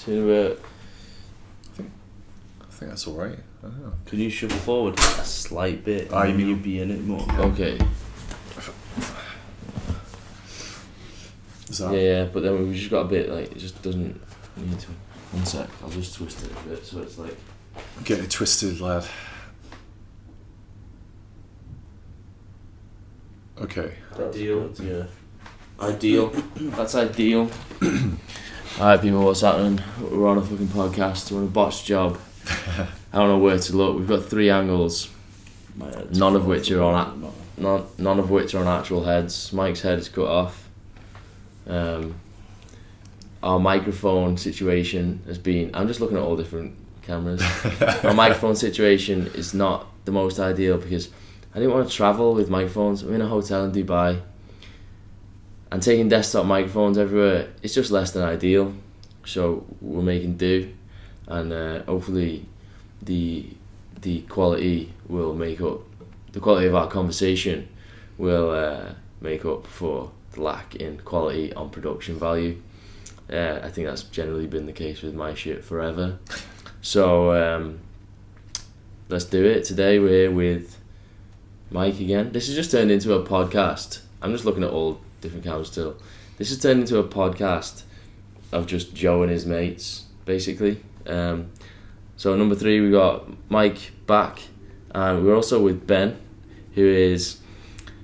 See you in a bit. I think that's alright. I don't know. Can you shuffle forward a slight bit? You mean you be in it more? Yeah. Okay. Is that... Yeah, but then we've just got a bit like it just doesn't need to. One sec, I'll just twist it a bit so it's like. Get it twisted, lad. Okay. Ideal. Yeah. Ideal. That's ideal. Alright, people, what's happening? We're on a fucking podcast. We're on a botched job. I don't know where to look. We've got 3 angles, none of which are on none of which are on actual heads. Mike's head is cut off. Our microphone situation has been. I'm just looking at all different cameras. Our microphone situation is not the most ideal because I didn't want to travel with microphones. I'm in a hotel in Dubai, and taking desktop microphones everywhere, it's just less than ideal. So we're making do, and hopefully the quality will make up. The quality of our conversation will make up for the lack in quality on production value. I think that's generally been the case with my shit forever. So let's do it. Today we're here with Mike again. This has just turned into a podcast. I'm just looking at all different cameras still. This has turned into a podcast of just Joe and his mates, basically. So number 3, we got Mike back, and we're also with Ben, who is,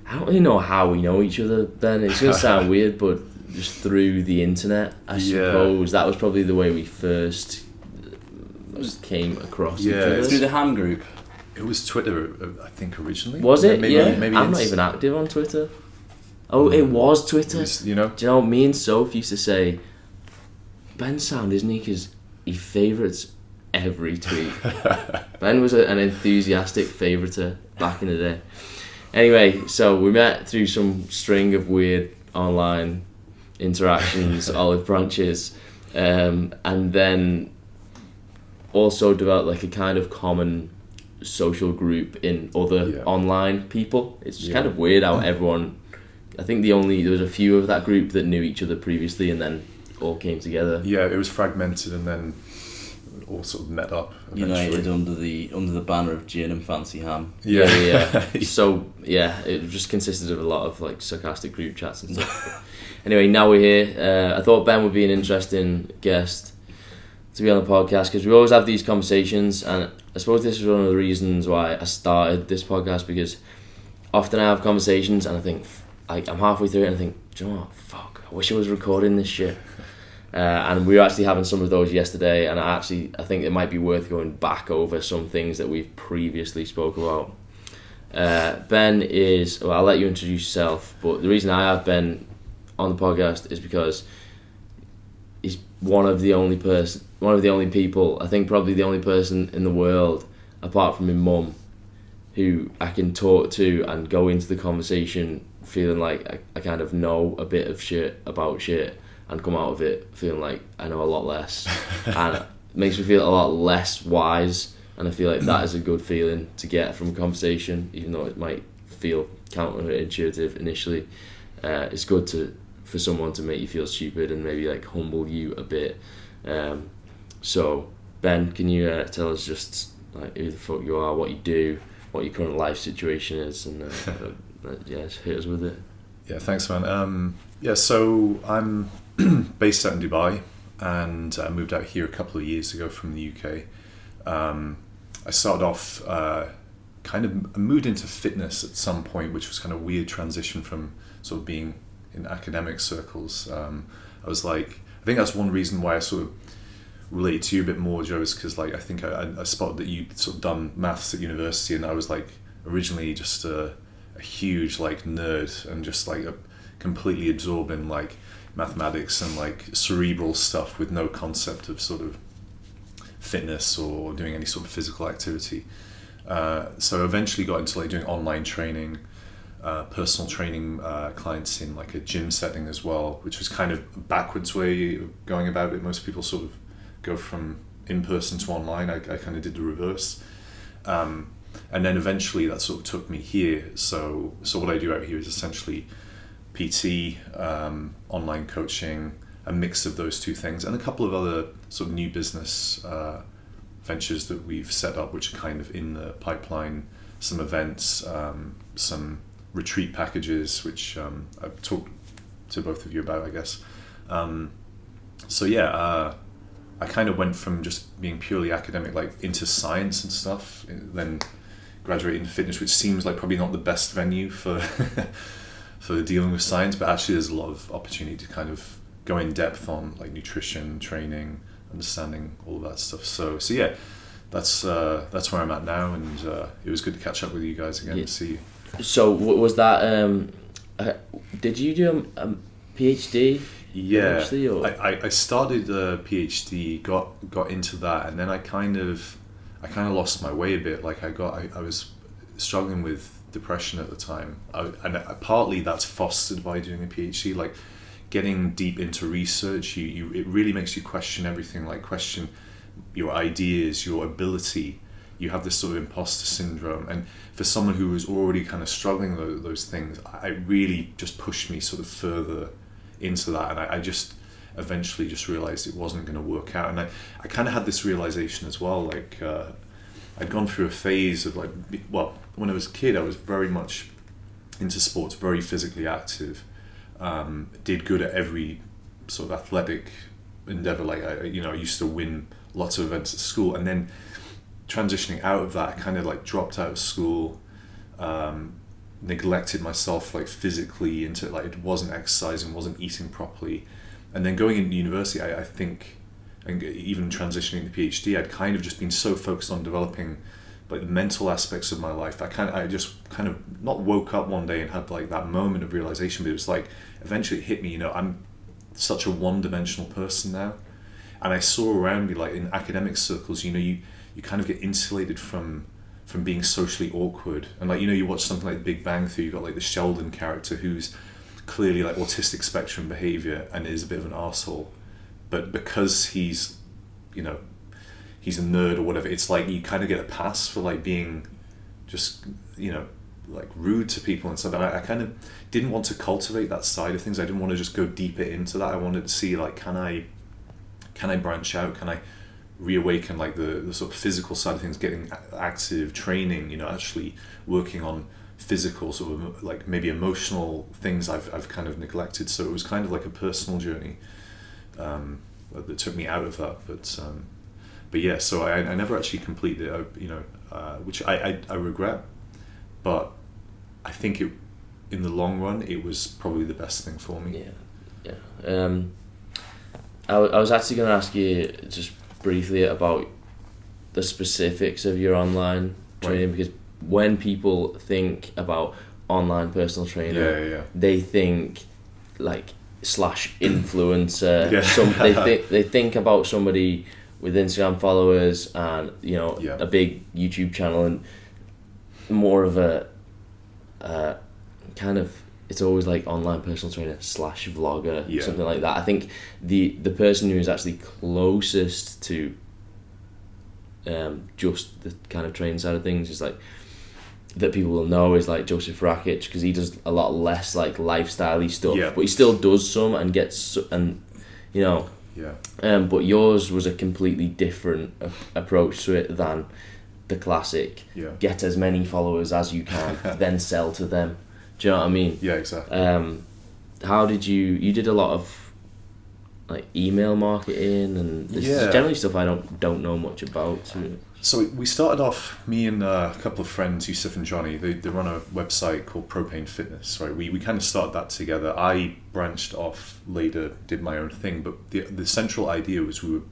I don't really know how we know each other, Ben. It's going to sound weird, but just through the internet, I suppose. That was probably the way we first came across each other. Through the ham group. It was Twitter, I think, originally. Was it? Maybe I'm not even active on Twitter. Oh, it was Twitter. Was, you know? Do you know, me and Soph used to say, Ben's sound, isn't he? Because he favourites every tweet. Ben was an enthusiastic favouriter back in the day. Anyway, so we met through some string of weird online interactions, olive branches, and then also developed like a kind of common social group in other online people. It's just kind of weird how everyone, I think there was a few of that group that knew each other previously and then all came together. Yeah, it was fragmented and then all sort of met up eventually. United under the banner of gin and fancy ham. Yeah. So it just consisted of a lot of like sarcastic group chats and stuff. Anyway, now we're here. I thought Ben would be an interesting guest to be on the podcast because we always have these conversations, and I suppose this is one of the reasons why I started this podcast, because often I have conversations and I think I'm halfway through it and I think, do you know what, fuck, I wish I was recording this shit. And we were actually having some of those yesterday, and I think it might be worth going back over some things that we've previously spoke about. Ben is, well, I'll let you introduce yourself, but the reason I have Ben on the podcast is because he's one of the only people, I think probably the only person in the world, apart from my mum, who I can talk to and go into the conversation feeling like I kind of know a bit of shit about shit, and come out of it feeling like I know a lot less. And it makes me feel a lot less wise, and I feel like that is a good feeling to get from a conversation, even though it might feel counterintuitive initially. It's good for someone to make you feel stupid and maybe like humble you a bit. So Ben, can you tell us just like who the fuck you are, what you do, what your current life situation is, and just hit us with it. Yeah, thanks, man. So I'm based out in Dubai, and I moved out here a couple of years ago from the UK. I started off I moved into fitness at some point, which was kind of a weird transition from sort of being in academic circles. I think that's one reason why I sort of relate to you a bit more, Joe, is because like I think I spotted that you'd sort of done maths at university, and I was like originally just a huge like nerd and just like a completely absorbed in like mathematics and like cerebral stuff with no concept of sort of fitness or doing any sort of physical activity. So eventually got into like doing online training, personal training clients in like a gym setting as well, which was kind of a backwards way of going about it. Most people sort of go from in-person to online. I kind of did the reverse. And then eventually that sort of took me here. So what I do out here is essentially PT, online coaching, a mix of those two things, and a couple of other sort of new business ventures that we've set up, which are kind of in the pipeline. Some events, some retreat packages, which I've talked to both of you about, I guess. I kind of went from just being purely academic, like into science and stuff, then graduated into fitness, which seems like probably not the best venue for for dealing with science, but actually there's a lot of opportunity to kind of go in depth on like nutrition, training, understanding all of that stuff. So yeah, that's where I'm at now, and it was good to catch up with you guys again. To see you. So was that? Did you do a PhD? Yeah, eventually, or? I started a PhD, got into that, and then I kind of lost my way a bit. Like I was struggling with depression at the time, and partly that's fostered by doing a PhD. Like getting deep into research, it really makes you question everything. Like question your ideas, your ability. You have this sort of imposter syndrome, and for someone who was already kind of struggling with those things, I really just pushed me sort of further into that, and I just eventually just realized it wasn't going to work out. And I kind of had this realization as well, like I'd gone through a phase of like, well, when I was a kid I was very much into sports, very physically active, did good at every sort of athletic endeavor. Like I used to win lots of events at school, and then transitioning out of that I kind of like dropped out of school, neglected myself like physically, into like it wasn't exercising, wasn't eating properly, and then going into university I think, and even transitioning to PhD, I'd kind of just been so focused on developing like the mental aspects of my life. I just kind of not woke up one day and had like that moment of realization, but it was like eventually it hit me, I'm such a one-dimensional person now, and I saw around me like in academic circles, you kind of get insulated from being socially awkward, and like you watch something like Big Bang Theory, you got like the Sheldon character who's clearly like autistic spectrum behavior and is a bit of an arsehole, but because he's a nerd or whatever, it's like you kind of get a pass for like being just like rude to people and stuff. And I kind of didn't want to cultivate that side of things. I didn't want to just go deeper into that. I wanted to see like can I branch out, can I reawaken like the sort of physical side of things, getting active, training, actually working on physical sort of like maybe emotional things I've kind of neglected. So it was kind of like a personal journey that took me out of that, but yeah, so I never actually completed it, which I regret, but I think in the long run it was probably the best thing for me. Yeah. I was actually going to ask you just briefly about the specifics of your online training, because when people think about online personal trainer, they think like /influencer. They think about somebody with Instagram followers and a big YouTube channel, and more of a kind of, it's always like online personal trainer /vlogger, something like that. I think the person who is actually closest to just the kind of training side of things is like that people will know is like Joseph Rakic, because he does a lot less like lifestyle-y stuff, but he still does some and gets but yours was a completely different approach to it than the classic get as many followers as you can then sell to them. Do you know what I mean? Yeah, exactly. How did you did a lot of like email marketing, and this is generally stuff I don't know much about. So we started off, me and a couple of friends, Yusuf and Johnny, they run a website called Propane Fitness, right? We kind of started that together. I branched off later, did my own thing, but the central idea was we were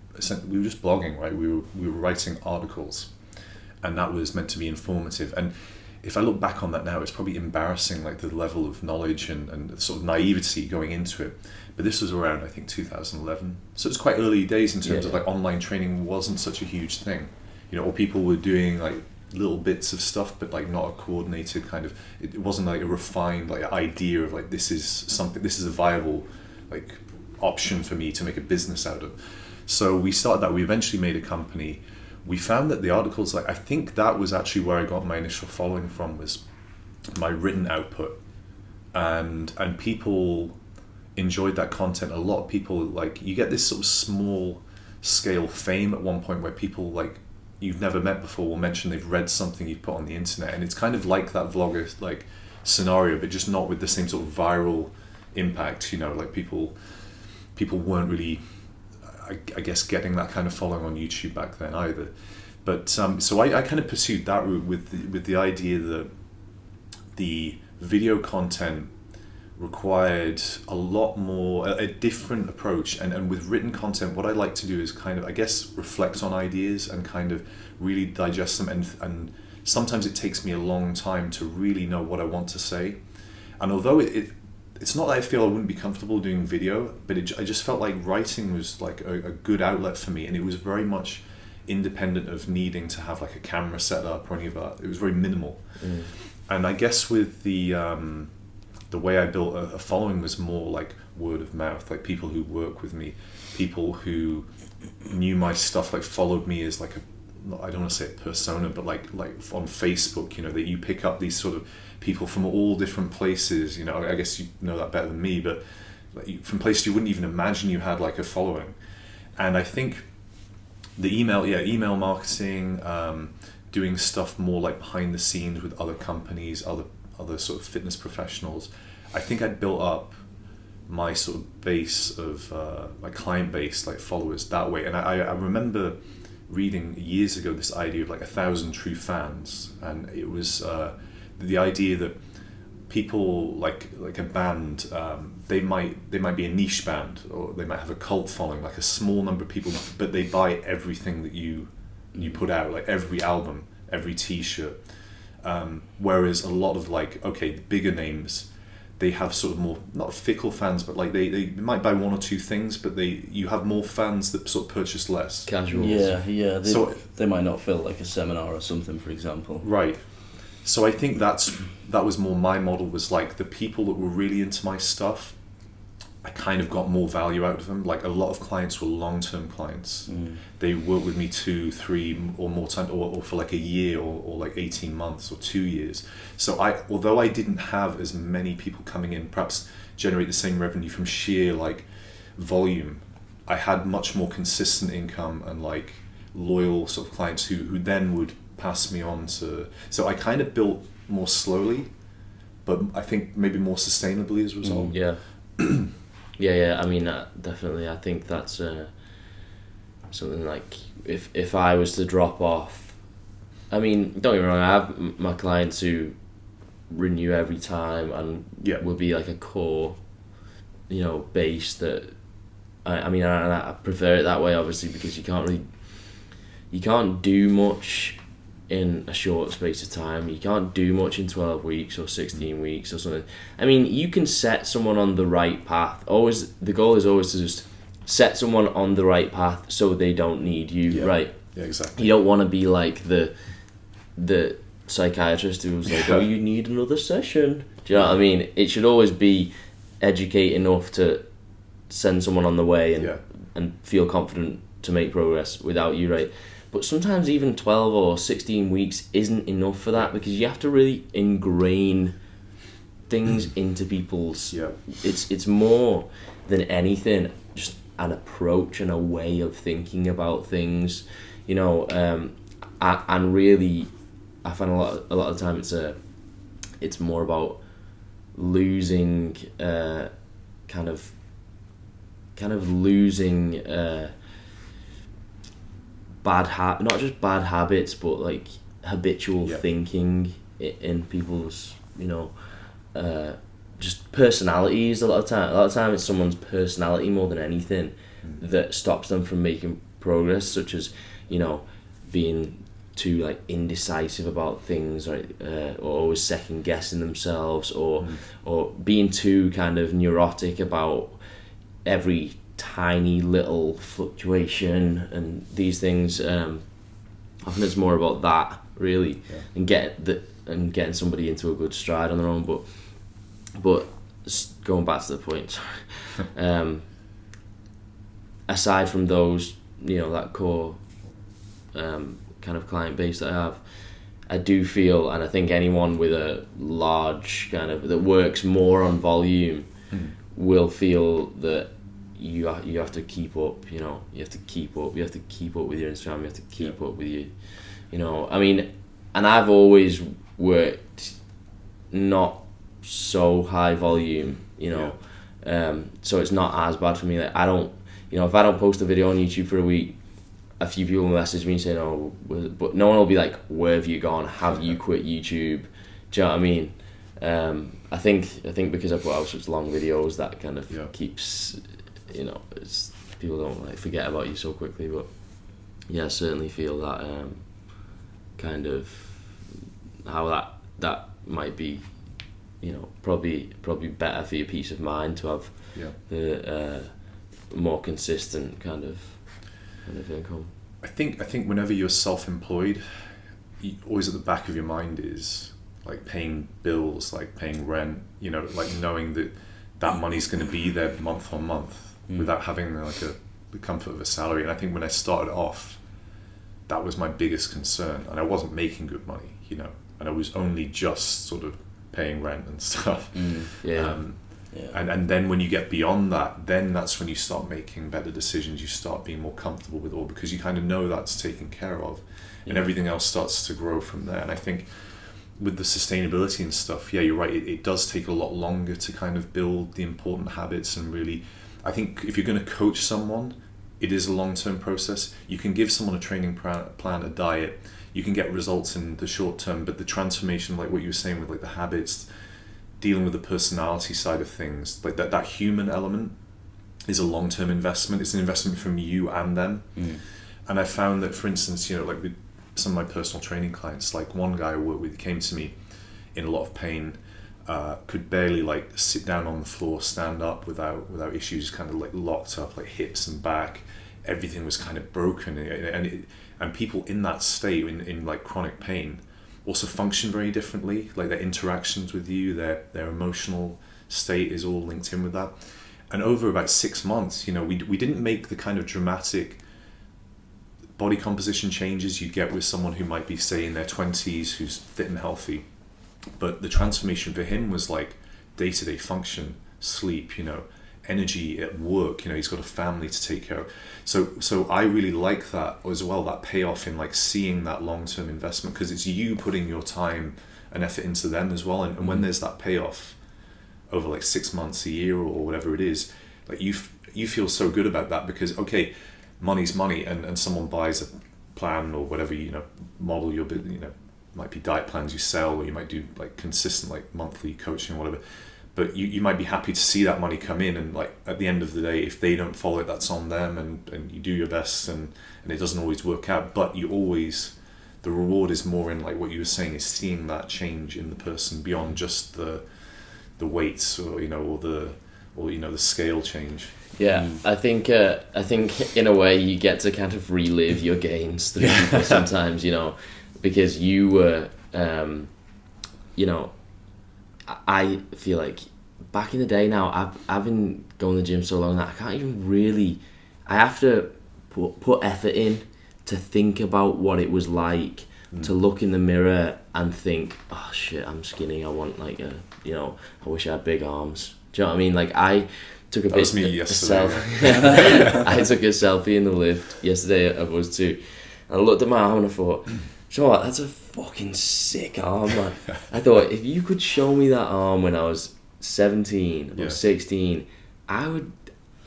just blogging, right? We were writing articles, and that was meant to be informative. And if I look back on that now, it's probably embarrassing, like the level of knowledge and sort of naivety going into it. But this was around, I think, 2011. So it's quite early days in terms of like online training wasn't such a huge thing. Or people were doing like little bits of stuff, but like not a coordinated kind of, it wasn't like a refined like idea of like this is a viable like option for me to make a business out of. So we started that. We eventually made a company. We found that the articles, like I think that was actually where I got my initial following from, was my written output, and people enjoyed that content. A lot of people, like, you get this sort of small scale fame at one point where people like you've never met before will mention they've read something you've put on the internet, and it's kind of like that vlogger like scenario, but just not with the same sort of viral impact. Like people weren't really, I guess, getting that kind of following on YouTube back then either. But so I kind of pursued that route with the idea that the video content required a lot more, a different approach, and with written content what I like to do is kind of, I guess, reflect on ideas and kind of really digest them, and sometimes it takes me a long time to really know what I want to say. And although it's not that I feel I wouldn't be comfortable doing video, but I just felt like writing was like a good outlet for me, and it was very much independent of needing to have like a camera set up or any of that. It was very minimal. And I guess with the way I built a following was more like word of mouth, like people who work with me, people who knew my stuff, like followed me as like I don't want to say a persona, but like on Facebook, that you pick up these sort of people from all different places. I guess you know that better than me, but like from places you wouldn't even imagine you had like a following. And I think the email marketing, doing stuff more like behind the scenes with other companies, other sort of fitness professionals, I think I'd built up my sort of base of my client base, like followers that way. And I remember reading years ago this idea of like 1,000 true fans, and it was the idea that people like a band, they might be a niche band, or they might have a cult following, like a small number of people, but they buy everything that you put out, like every album, every t-shirt. Whereas a lot of the bigger names, they have sort of more, not fickle fans, but like they might buy one or two things, but you have more fans that sort of purchase less. Casuals. Yeah. They might not fill like a seminar or something, for example. Right. So I think that was more my model, was like the people that were really into my stuff, I kind of got more value out of them. Like a lot of clients were long-term clients. They worked with me 2, 3 or more times, or for like a year or like 18 months or 2 years. So although I didn't have as many people coming in, perhaps generate the same revenue from sheer like volume, I had much more consistent income and like loyal sort of clients who then would pass me on to. So I kind of built more slowly, but I think maybe more sustainably as a result. Yeah. Yeah. I mean, definitely. I think that's something like if I was to drop off. I mean, don't get me wrong. I have my clients who renew every time and will be like a core, base that. I prefer it that way, obviously, because you can't do much in a short space of time. You can't do much in 12 weeks or 16 weeks or something. I mean, you can set someone on the right path. The goal is always to just set someone on the right path so they don't need you, right? Yeah, exactly. You don't want to be like the psychiatrist who was like, oh, you need another session. Do you know what I mean? It should always be educate enough to send someone on the way and feel confident to make progress without you, right? But sometimes even 12 or 16 weeks isn't enough for that, because you have to really ingrain things into people's... It's more than anything just an approach and a way of thinking about things, and really I find a lot of the time it's more about losing kind of losing not just bad habits, but like habitual thinking in people's just personalities. A lot of time it's someone's personality more than anything that stops them from making progress, such as being too like indecisive about things, or always second guessing themselves, or being too kind of neurotic about every tiny little fluctuation and these things. Often it's more about that really, and getting somebody into a good stride on their own. But going back to the point, aside from those, that core kind of client base that I have, I do feel, and I think anyone with a large kind of that works more on volume will feel that you have to keep up, you know, you have to keep up with your Instagram, you have to keep up with your, you know, I mean, and I've always worked not so high volume, you know, so it's not as bad for me. Like, I don't, you know, if I don't post a video on YouTube for a week, a few people will message me saying, oh, but no one will be like, where have you gone? Have you quit YouTube? Do you know what I mean? I think because I put out such long videos, that kind of keeps, you know, people don't like forget about you so quickly. But yeah, I certainly feel that kind of how that might be, you know, probably better for your peace of mind to have the more consistent kind of income. I think whenever you're self-employed, always at the back of your mind is like paying bills, like paying rent, you know, like knowing that money's going to be there month on month without having like the comfort of a salary. And I think when I started off, that was my biggest concern, and I wasn't making good money, you know, and I was only just sort of paying rent and stuff. And then when you get beyond that, then that's when you start making better decisions. You start being more comfortable with all, because you kind of know that's taken care of, and everything else starts to grow from there. And I think with the sustainability and stuff, you're right, it does take a lot longer to kind of build the important habits. And really, I think if you're going to coach someone, it is a long-term process. You can give someone a training plan, a diet, you can get results in the short term, but the transformation, like what you were saying with like the habits, dealing with the personality side of things, like that human element is a long-term investment. It's an investment from you and them. And I found that, for instance, you know, like with some of my personal training clients, like one guy I worked with came to me in a lot of pain, could barely like sit down on the floor, stand up without issues, kind of like locked up, like hips and back, everything was kind of broken. And people in that state, in like chronic pain, also function very differently. Like their interactions with you, their emotional state is all linked in with that. And over about 6 months, you know, we didn't make the kind of dramatic body composition changes you'd get with someone who might be, say, in their 20s, who's fit and healthy. But the transformation for him was like day-to-day function, sleep, you know, energy at work, you know, he's got a family to take care of. So I really like that as well, that payoff in like seeing that long-term investment, because it's you putting your time and effort into them as well. And when there's that payoff over like 6 months, a year, or whatever it is, like you feel so good about that, because okay, money's money, and someone buys a plan or whatever, you know, model your, you know, might be diet plans you sell, or you might do like consistent like monthly coaching or whatever, but you might be happy to see that money come in, and like at the end of the day, if they don't follow it, that's on them, and you do your best, and it doesn't always work out, but the reward is more in like what you were saying, is seeing that change in the person beyond just the weights, or you know, or you know, the scale change. Yeah, I think in a way you get to kind of relive your gains through people sometimes, you know, because you were, you know, I feel like back in the day now, I've been going to the gym so long that I can't even really, I have to put effort in to think about what it was like to look in the mirror and think, oh shit, I'm skinny, I want like you know, I wish I had big arms. Do you know what I mean? Like I took That was me yesterday. I took a selfie in the lift yesterday of us two, and I looked at my arm and I thought, you know what, that's a fucking sick arm, man. I thought, if you could show me that arm when I was 17 or 16, I would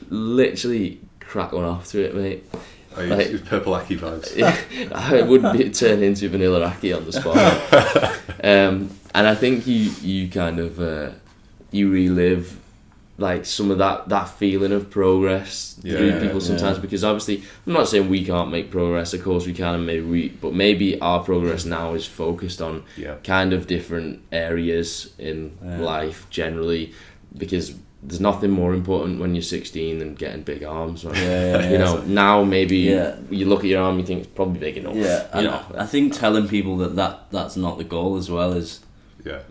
literally crack one off to it, mate. Oh, like, it was purple Aki vibes. I would turn into vanilla Aki on the spot. And I think you kind of you relive like some of that feeling of progress through people sometimes, because obviously I'm not saying we can't make progress, of course we can, and maybe our progress now is focused on kind of different areas in life generally, because there's nothing more important when you're 16 than getting big arms, right? You know, now maybe you look at your arm, you think it's probably big enough. You know, I think telling people that's not the goal as well is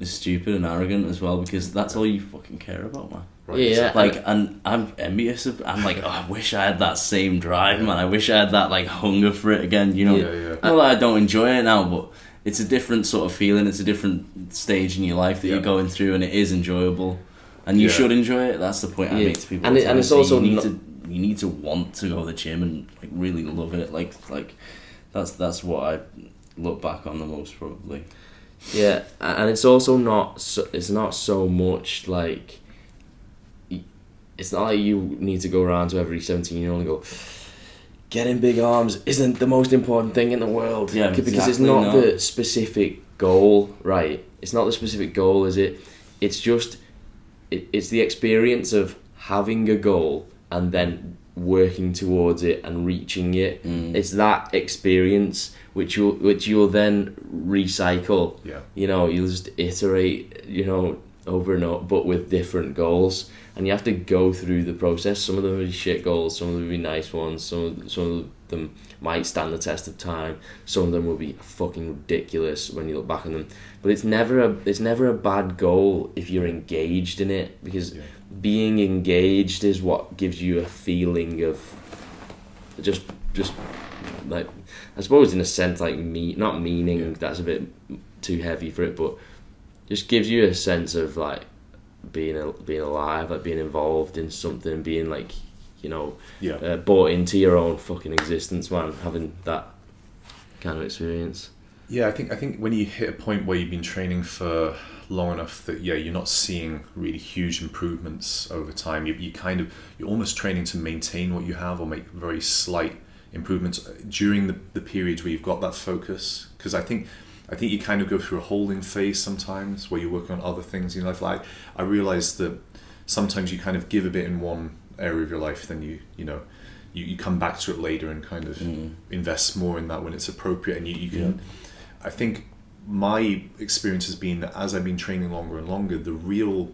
stupid and arrogant as well, because that's all you fucking care about, man. Right. Yeah, like, and I'm envious of. I'm like, oh, I wish I had that same drive, man. I wish I had that like hunger for it again. You know, not that I don't enjoy it now, but it's a different sort of feeling. It's a different stage in your life that you're going through, and it is enjoyable. and you should enjoy it. That's the point I make to people. And it's also you need to want to go to the gym and like really love it. Like that's what I look back on the most probably. Yeah, and it's also not so much like, it's not like you need to go around to every 17-year-old and go, getting big arms isn't the most important thing in the world. Yeah, because it's not the specific goal, right? It's not the specific goal, is it? It's just it's the experience of having a goal and then working towards it and reaching it. It's that experience which you'll then recycle. Yeah. You'll just iterate, over and over, but with different goals. And you have to go through the process. Some of them will be shit goals, some of them will be nice ones, some of them might stand the test of time, some of them will be fucking ridiculous when you look back on them. But it's never a bad goal if you're engaged in it, because being engaged is what gives you a feeling of just like, I suppose in a sense, like not meaning, that's a bit too heavy for it, but just gives you a sense of like being alive, like being involved in something, being like, bought into your own fucking existence, man. Having that kind of experience. Yeah, I think when you hit a point where you've been training for long enough that you're not seeing really huge improvements over time. You're almost training to maintain what you have or make very slight improvements during the periods where you've got that focus. Because I think you kind of go through a holding phase sometimes where you're working on other things in your life. Like I realized that sometimes you kind of give a bit in one area of your life, then you come back to it later and kind of invest more in that when it's appropriate, and you can. I think my experience has been that as I've been training longer and longer, the real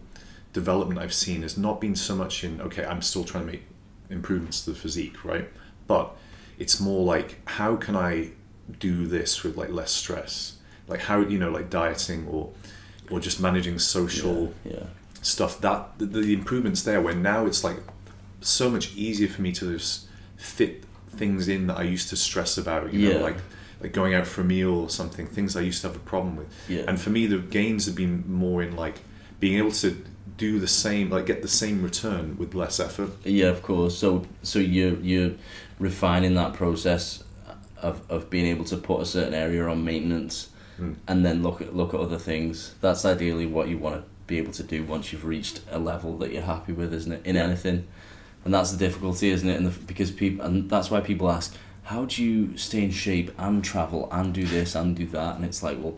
development I've seen has not been so much in, okay, I'm still trying to make improvements to the physique, right? But it's more like, how can I do this with like less stress? Like how, like dieting or just managing social stuff, that the improvements there, where now it's like so much easier for me to just fit things in that I used to stress about, like going out for a meal or something, things I used to have a problem with. And for me, the gains have been more in like being able to do the same, like get the same return with less effort. Yeah, of course. So you're refining that process of being able to put a certain area on maintenance and then look at other things. That's ideally what you want to be able to do once you've reached a level that you're happy with, isn't it? In anything. And that's the difficulty, isn't it? Because people, and that's why people ask, how do you stay in shape and travel and do this and do that? And it's like, well,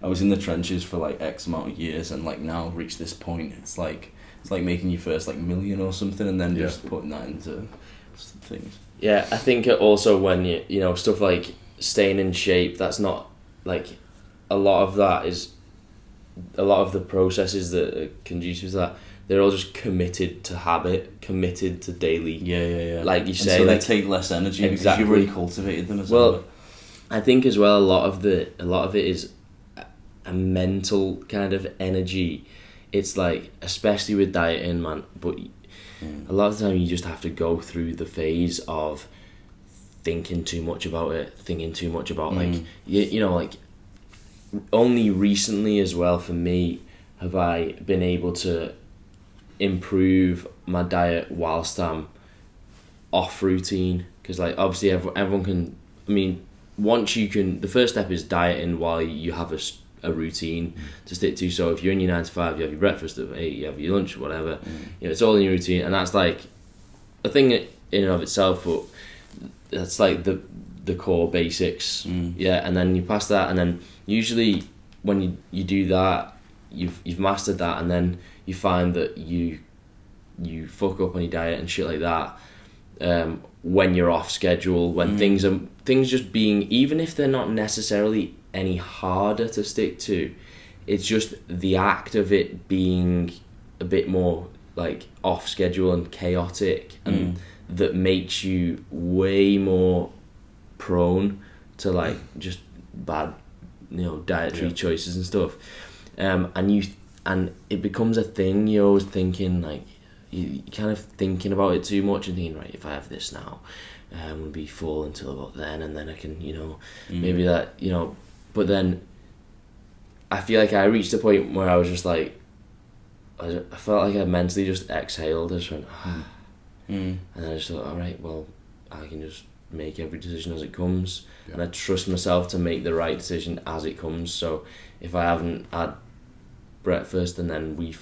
I was in the trenches for like X amount of years, and like now I've reached this point. It's like making your first like million or something, and then just putting that into things. Yeah, I think also when you stuff like staying in shape, that's not like, a lot of the processes that are conducive to that, they're all just committed to habit, committed to daily. Yeah. Like you say, so like, they take less energy exactly. because you've already cultivated them as well. I think as well, a lot of it is a mental kind of energy. It's like, especially with dieting, man. But a lot of the time, you just have to go through the phase of thinking too much about it, like like. Only recently as well for me have I been able to improve my diet whilst I'm off routine, because like obviously everyone can, I mean, once you can, the first step is dieting while you have a routine to stick to. So if you're in your 9 to 5, you have your breakfast at 8, you have your lunch, whatever, it's all in your routine, and that's like a thing in and of itself, but that's like the core basics. And then you pass that, and then usually when you do that, you've mastered that, and then you find that you fuck up on your diet and shit like that when you're off schedule, when things just being, even if they're not necessarily any harder to stick to, it's just the act of it being a bit more like off schedule and chaotic, and that makes you way more prone to like just bad dietary choices and stuff, and it becomes a thing. You're always thinking, like, you kind of thinking about it too much and thinking, right, if I have this now, I'm gonna be full until about then, and then I can maybe that, but then I feel like I reached a point where I was just like, I felt like I mentally just exhaled. I just went, Mm. and then I just thought, all right, well, I can just make every decision as it comes, Yeah. and I trust myself to make the right decision as it comes. So if I haven't had breakfast and then we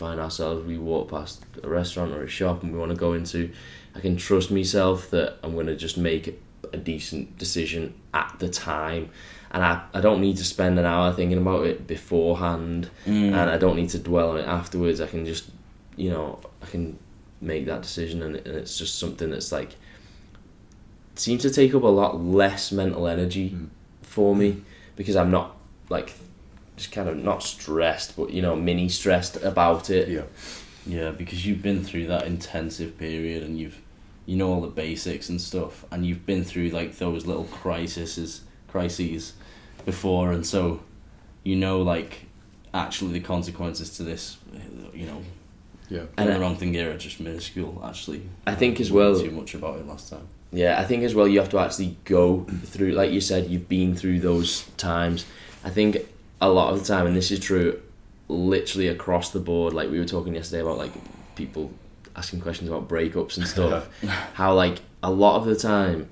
walk past a restaurant or a shop and we want to go into, I can trust myself that I'm going to just make a decent decision at the time, and I don't need to spend an hour thinking about it beforehand, and I don't need to dwell on it afterwards. I can just, I can make that decision, and it's just something that's like seems to take up a lot less mental energy for me, because I'm not like just kind of not stressed, but mini stressed about it. Yeah, because you've been through that intensive period, and you know all the basics and stuff, and you've been through like those little crises before, and so like actually the consequences to this, And the wrong thing here are just minuscule. Actually, I think as well, too much about it last time. Yeah, I think as well you have to actually go through, like you said, you've been through those times. I think a lot of the time, and this is true literally across the board, like we were talking yesterday about like people asking questions about breakups and stuff, how like a lot of the time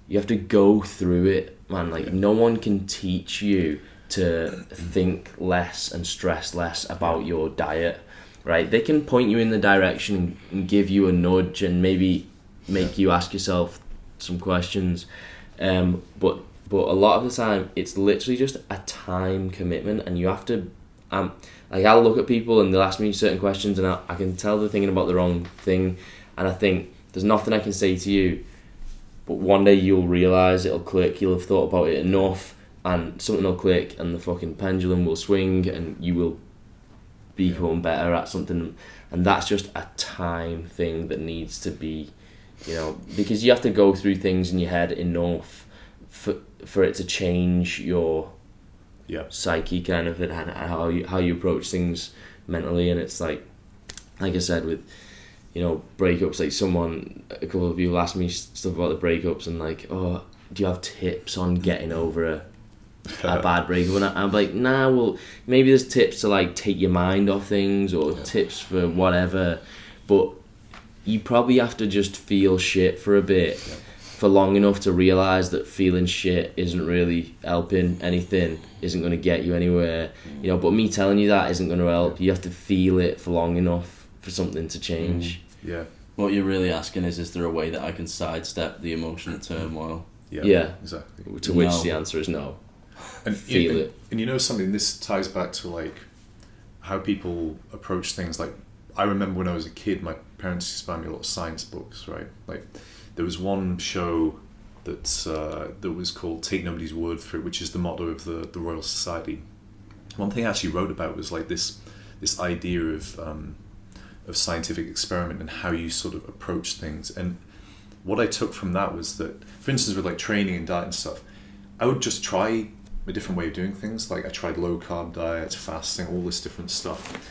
you have to go through it, man. Like no one can teach you to think less and stress less about your diet, right? They can point you in the direction and give you a nudge and maybe make you ask yourself some questions, but a lot of the time it's literally just a time commitment, and you have to like I'll look at people and they'll ask me certain questions and I can tell they're thinking about the wrong thing, and I think there's nothing I can say to you, but one day you'll realise, it'll click, you'll have thought about it enough and something will click and the fucking pendulum will swing and you will become better at something, and that's just a time thing that needs to be, because you have to go through things in your head enough for it to change your psyche kind of, and how you approach things mentally. And it's like I said with breakups, like a couple of people asked me stuff about the breakups and like, oh, do you have tips on getting over a bad breakup? And I'm like, nah, well maybe there's tips to like take your mind off things, or tips for whatever, but you probably have to just feel shit for a bit, for long enough to realise that feeling shit isn't really helping anything, isn't going to get you anywhere, but me telling you that isn't going to help. You have to feel it for long enough for something to change. What you're really asking is there a way that I can sidestep the emotional turmoil? Yeah, exactly. To which the answer is no. And feel it. And something, this ties back to like how people approach things. Like I remember when I was a kid, my parents used to buy me a lot of science books, right? Like there was one show that was called Take Nobody's Word for It, which is the motto of the Royal Society. One thing I actually wrote about was like this idea of scientific experiment and how you sort of approach things. And what I took from that was that, for instance, with like training and diet and stuff, I would just try a different way of doing things. Like I tried low carb diets, fasting, all this different stuff.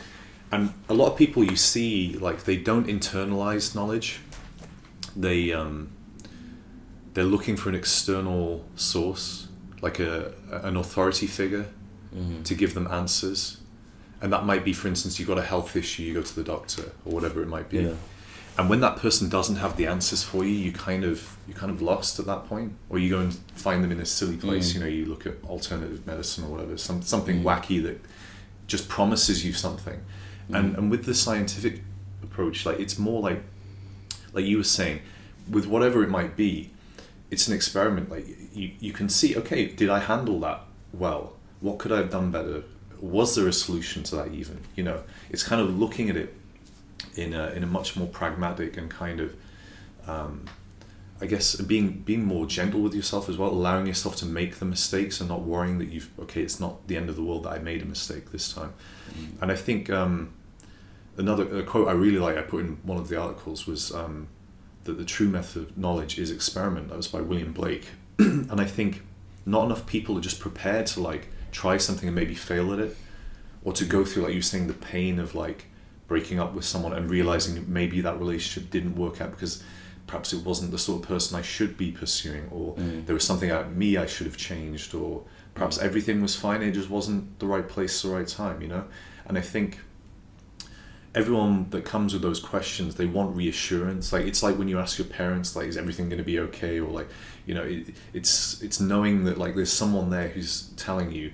And a lot of people you see, like they don't internalize knowledge. They're looking for an external source, like an authority figure, to give them answers. And that might be, for instance, you've got a health issue, you go to the doctor or whatever it might be. Yeah. And when that person doesn't have the answers for you, you're kind of lost at that point, or you go and find them in a silly place. You look at alternative medicine or whatever, something wacky that just promises you something. And with the scientific approach, like it's more like you were saying, with whatever it might be, it's an experiment. Like you can see, okay, did I handle that well? What could I have done better? Was there a solution to that even? It's kind of looking at it in a much more pragmatic and kind of, I guess, being more gentle with yourself as well, allowing yourself to make the mistakes and not worrying that it's not the end of the world that I made a mistake this time. And I think another quote I really like, I put in one of the articles, was that the true method of knowledge is experiment. That was by William Blake. And I think not enough people are just prepared to like try something and maybe fail at it, or to go through, like you were saying, the pain of like breaking up with someone and realizing maybe that relationship didn't work out because perhaps it wasn't the sort of person I should be pursuing, or there was something about me I should have changed, or perhaps everything was fine, it just wasn't the right place, the right time, And I think everyone that comes with those questions, they want reassurance. Like, it's like when you ask your parents, like, is everything going to be okay? Or like, it's knowing that like there's someone there who's telling you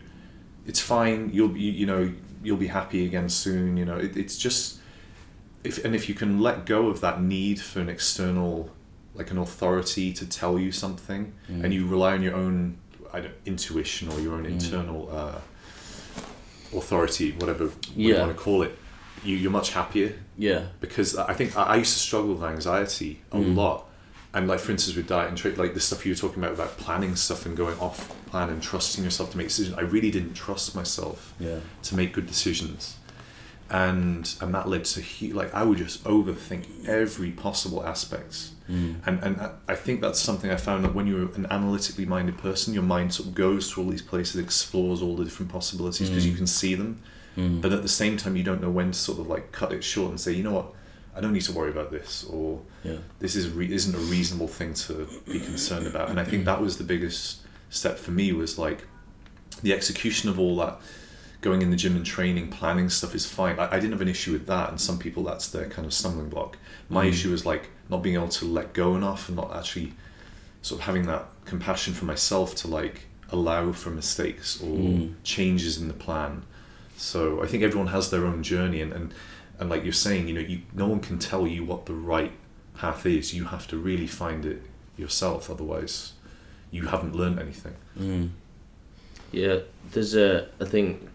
it's fine, you'll be happy again soon. It's just, if you can let go of that need for an external, like an authority to tell you something, and you rely on your own intuition or your own internal authority, whatever you want to call it, you're much happier. Yeah. Because I think I used to struggle with anxiety a lot. And like, for instance, with diet and trade, like the stuff you were talking about planning stuff and going off plan and trusting yourself to make decisions, I really didn't trust myself to make good decisions. And that led to like, I would just overthink every possible aspect. And I think that's something I found, that when you're an analytically minded person, your mind sort of goes to all these places, explores all the different possibilities because you can see them. But at the same time, you don't know when to sort of like cut it short and say, you know what, I don't need to worry about this, or this isn't a reasonable thing to be concerned about. And I think that was the biggest step for me, was like the execution of all that, going in the gym and training, planning stuff is fine. I didn't have an issue with that, and some people that's their kind of stumbling block. My issue was like not being able to let go enough, and not actually sort of having that compassion for myself to like allow for mistakes or changes in the plan. So I think everyone has their own journey, and like you're saying, no one can tell you what the right path is. You have to really find it yourself, otherwise you haven't learned anything. Yeah, there's I think,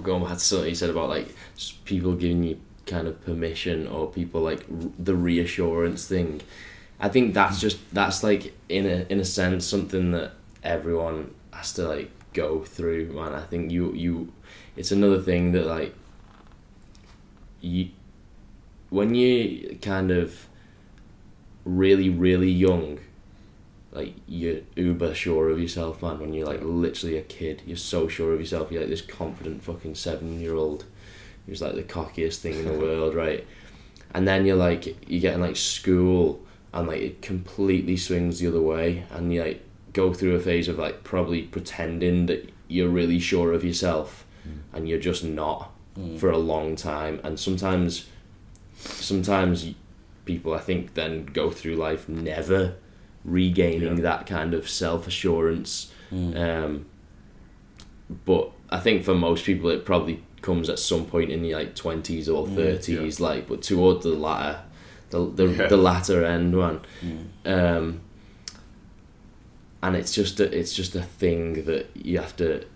going back to something you said about like just people giving you kind of permission, or people like the reassurance thing. I think that's like in a sense something that everyone has to like go through, man. I think you it's another thing that like when you kind of really, really young, like you're uber sure of yourself, man. When you're like literally a kid, you're so sure of yourself. You're like this confident fucking 7-year-old who's like the cockiest thing in the world, right? And then you're getting like school, and like it completely swings the other way, and you like go through a phase of like probably pretending that you're really sure of yourself, and you're just not for a long time. And sometimes people, I think, then go through life never regaining that kind of self-assurance. But I think for most people it probably comes at some point in the like 20s or 30s, like, but toward the latter, the latter end, man. And it's just a thing that you have to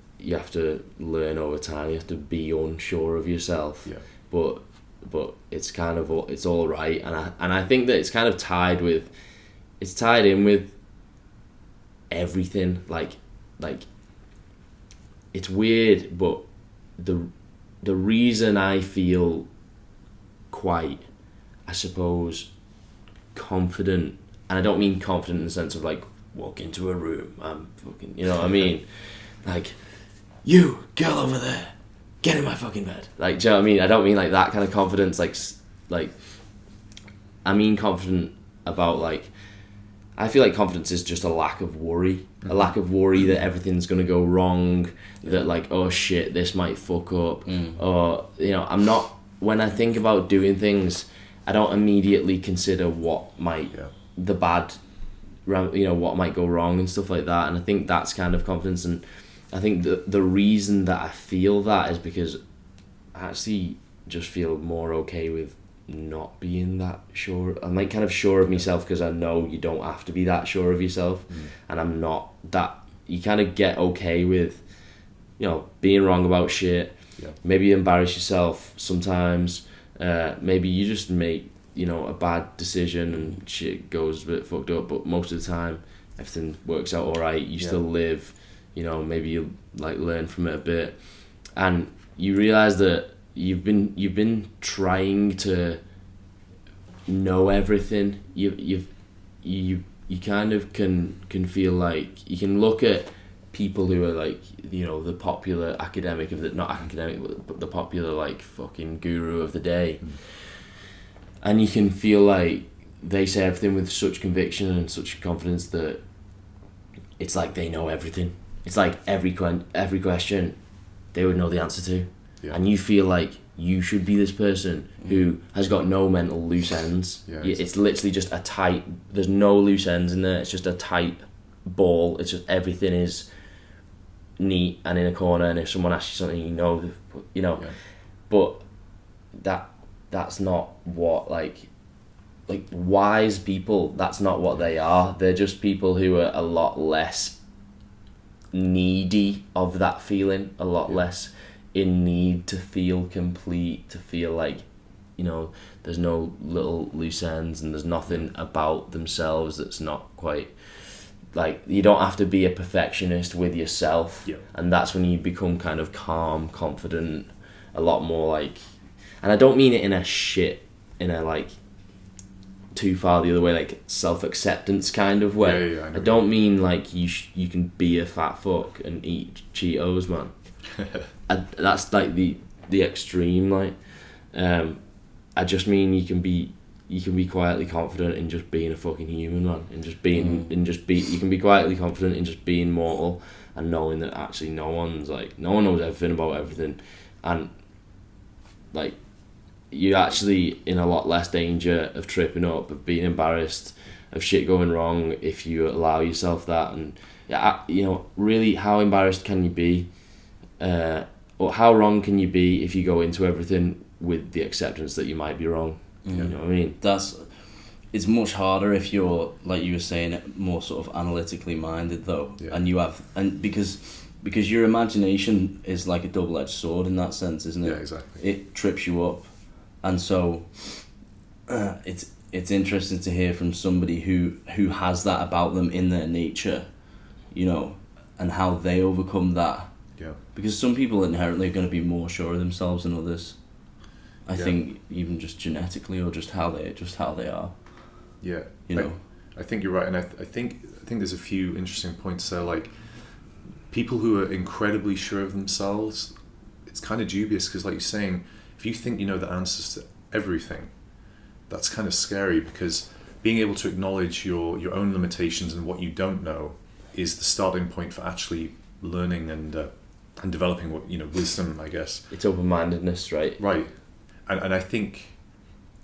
learn over time. You have to be unsure of yourself, but it's kind of it's all right. And I think that it's kind of tied in with everything. Like it's weird, but the reason I feel quite, I suppose, confident, and I don't mean confident in the sense of like walk into a room, I'm fucking, you know what I mean? Like, you girl over there, get in my fucking bed. Like, do you know what I mean? I don't mean like that kind of confidence. Like I mean confident about like, I feel like confidence is just a lack of worry. A lack of worry that everything's going to go wrong, that like, oh shit, this might fuck up. Or, I'm not, when I think about doing things, I don't immediately consider what might, the bad, what might go wrong and stuff like that. And I think that's kind of confidence. And I think the reason that I feel that is because I actually just feel more okay with not being that sure. I'm like kind of sure of myself because I know you don't have to be that sure of yourself, and I'm not that. You kind of get okay with, being wrong about shit. Maybe you embarrass yourself sometimes. Maybe you just make a bad decision and shit goes a bit fucked up. But most of the time, everything works out all right. You still live. Maybe you like learn from it a bit, and you realize that you've been trying to know everything. You kind of can feel like you can look at people who are like the popular academic of the, not academic, but the popular like fucking guru of the day, and you can feel like they say everything with such conviction and such confidence that it's like they know everything. It's like every question they would know the answer to. And you feel like you should be this person who has got no mental loose ends. Yeah, it's literally just a tight, there's no loose ends in there, it's just a tight ball. It's just everything is neat and in a corner, and if someone asks you something, you know. Yeah. But that's not what like wise people, that's not what they are. They're just people who are a lot less needy of that feeling, a lot less in need to feel complete, to feel like, you know, there's no little loose ends and there's nothing about themselves that's not quite, like, you don't have to be a perfectionist with yourself. Yeah. And that's when you become kind of calm, confident, a lot more like, and I don't mean it in a like too far the other way, like self-acceptance kind of way. Yeah, I don't mean like you can be a fat fuck and eat Cheetos, man. That's like the extreme, like. I just mean you can be quietly confident in just being a fucking human, man, and just being you can be quietly confident in just being mortal and knowing that actually no one knows everything about everything, and like you're actually in a lot less danger of tripping up, of being embarrassed, of shit going wrong if you allow yourself that. And you know, really, how embarrassed can you be, or how wrong can you be if you go into everything with the acceptance that you might be wrong? You know what I mean? It's much harder if you're, like you were saying, more sort of analytically minded though, and because your imagination is like a double-edged sword in that sense, isn't it? Yeah, exactly. It trips you up, and so it's interesting to hear from somebody who has that about them in their nature, you know, and how they overcome that. Yeah. Because some people inherently are going to be more sure of themselves than others. I think even just genetically, or just how they are. Yeah. You know. I think you're right, and I think there's a few interesting points there. Like, people who are incredibly sure of themselves, it's kind of dubious, because, like you're saying, if you think you know the answers to everything, that's kind of scary, because being able to acknowledge your own limitations and what you don't know is the starting point for actually learning and developing what, you know, wisdom, I guess. It's open-mindedness, right? Right. And I think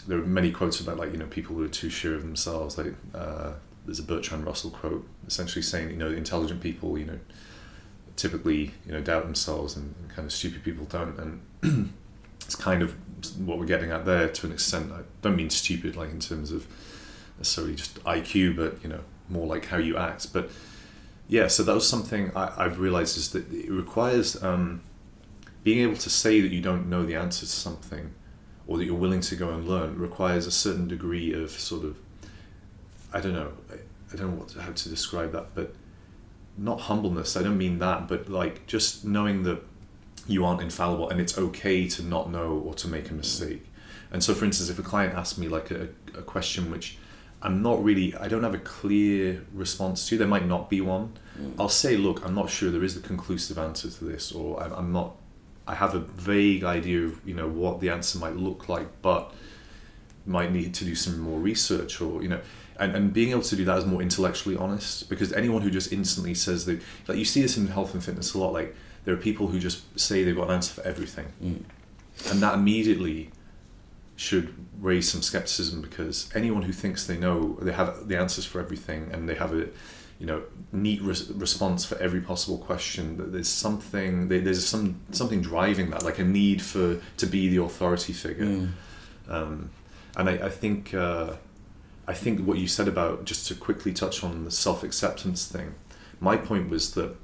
there are many quotes about, like, you know, people who are too sure of themselves. Like, there's a Bertrand Russell quote essentially saying, you know, intelligent people, you know, typically, you know, doubt themselves, and kind of stupid people don't. And it's kind of what we're getting at there to an extent. I don't mean stupid, like, in terms of necessarily just IQ, but, you know, more like how you act. But yeah, so that was something I've realized, is that it requires being able to say that you don't know the answer to something, or that you're willing to go and learn, requires a certain degree of sort of, I don't know how to describe that, but not humbleness, I don't mean that, but like just knowing that you aren't infallible and it's okay to not know or to make a mistake. And so, for instance, if a client asks me like a question which I don't have a clear response to, there might not be one, I'll say, look, I'm not sure there is a conclusive answer to this, or I have a vague idea of, you know, what the answer might look like, but might need to do some more research, or, you know, and being able to do that is more intellectually honest, because anyone who just instantly says that, like, you see this in health and fitness a lot, like there are people who just say they've got an answer for everything, and that immediately should raise some skepticism, because anyone who thinks they know, they have the answers for everything, and they have a, you know, neat response for every possible question, that there's something driving that, like a need to be the authority figure. And I think what you said about, just to quickly touch on the self-acceptance thing, my point was that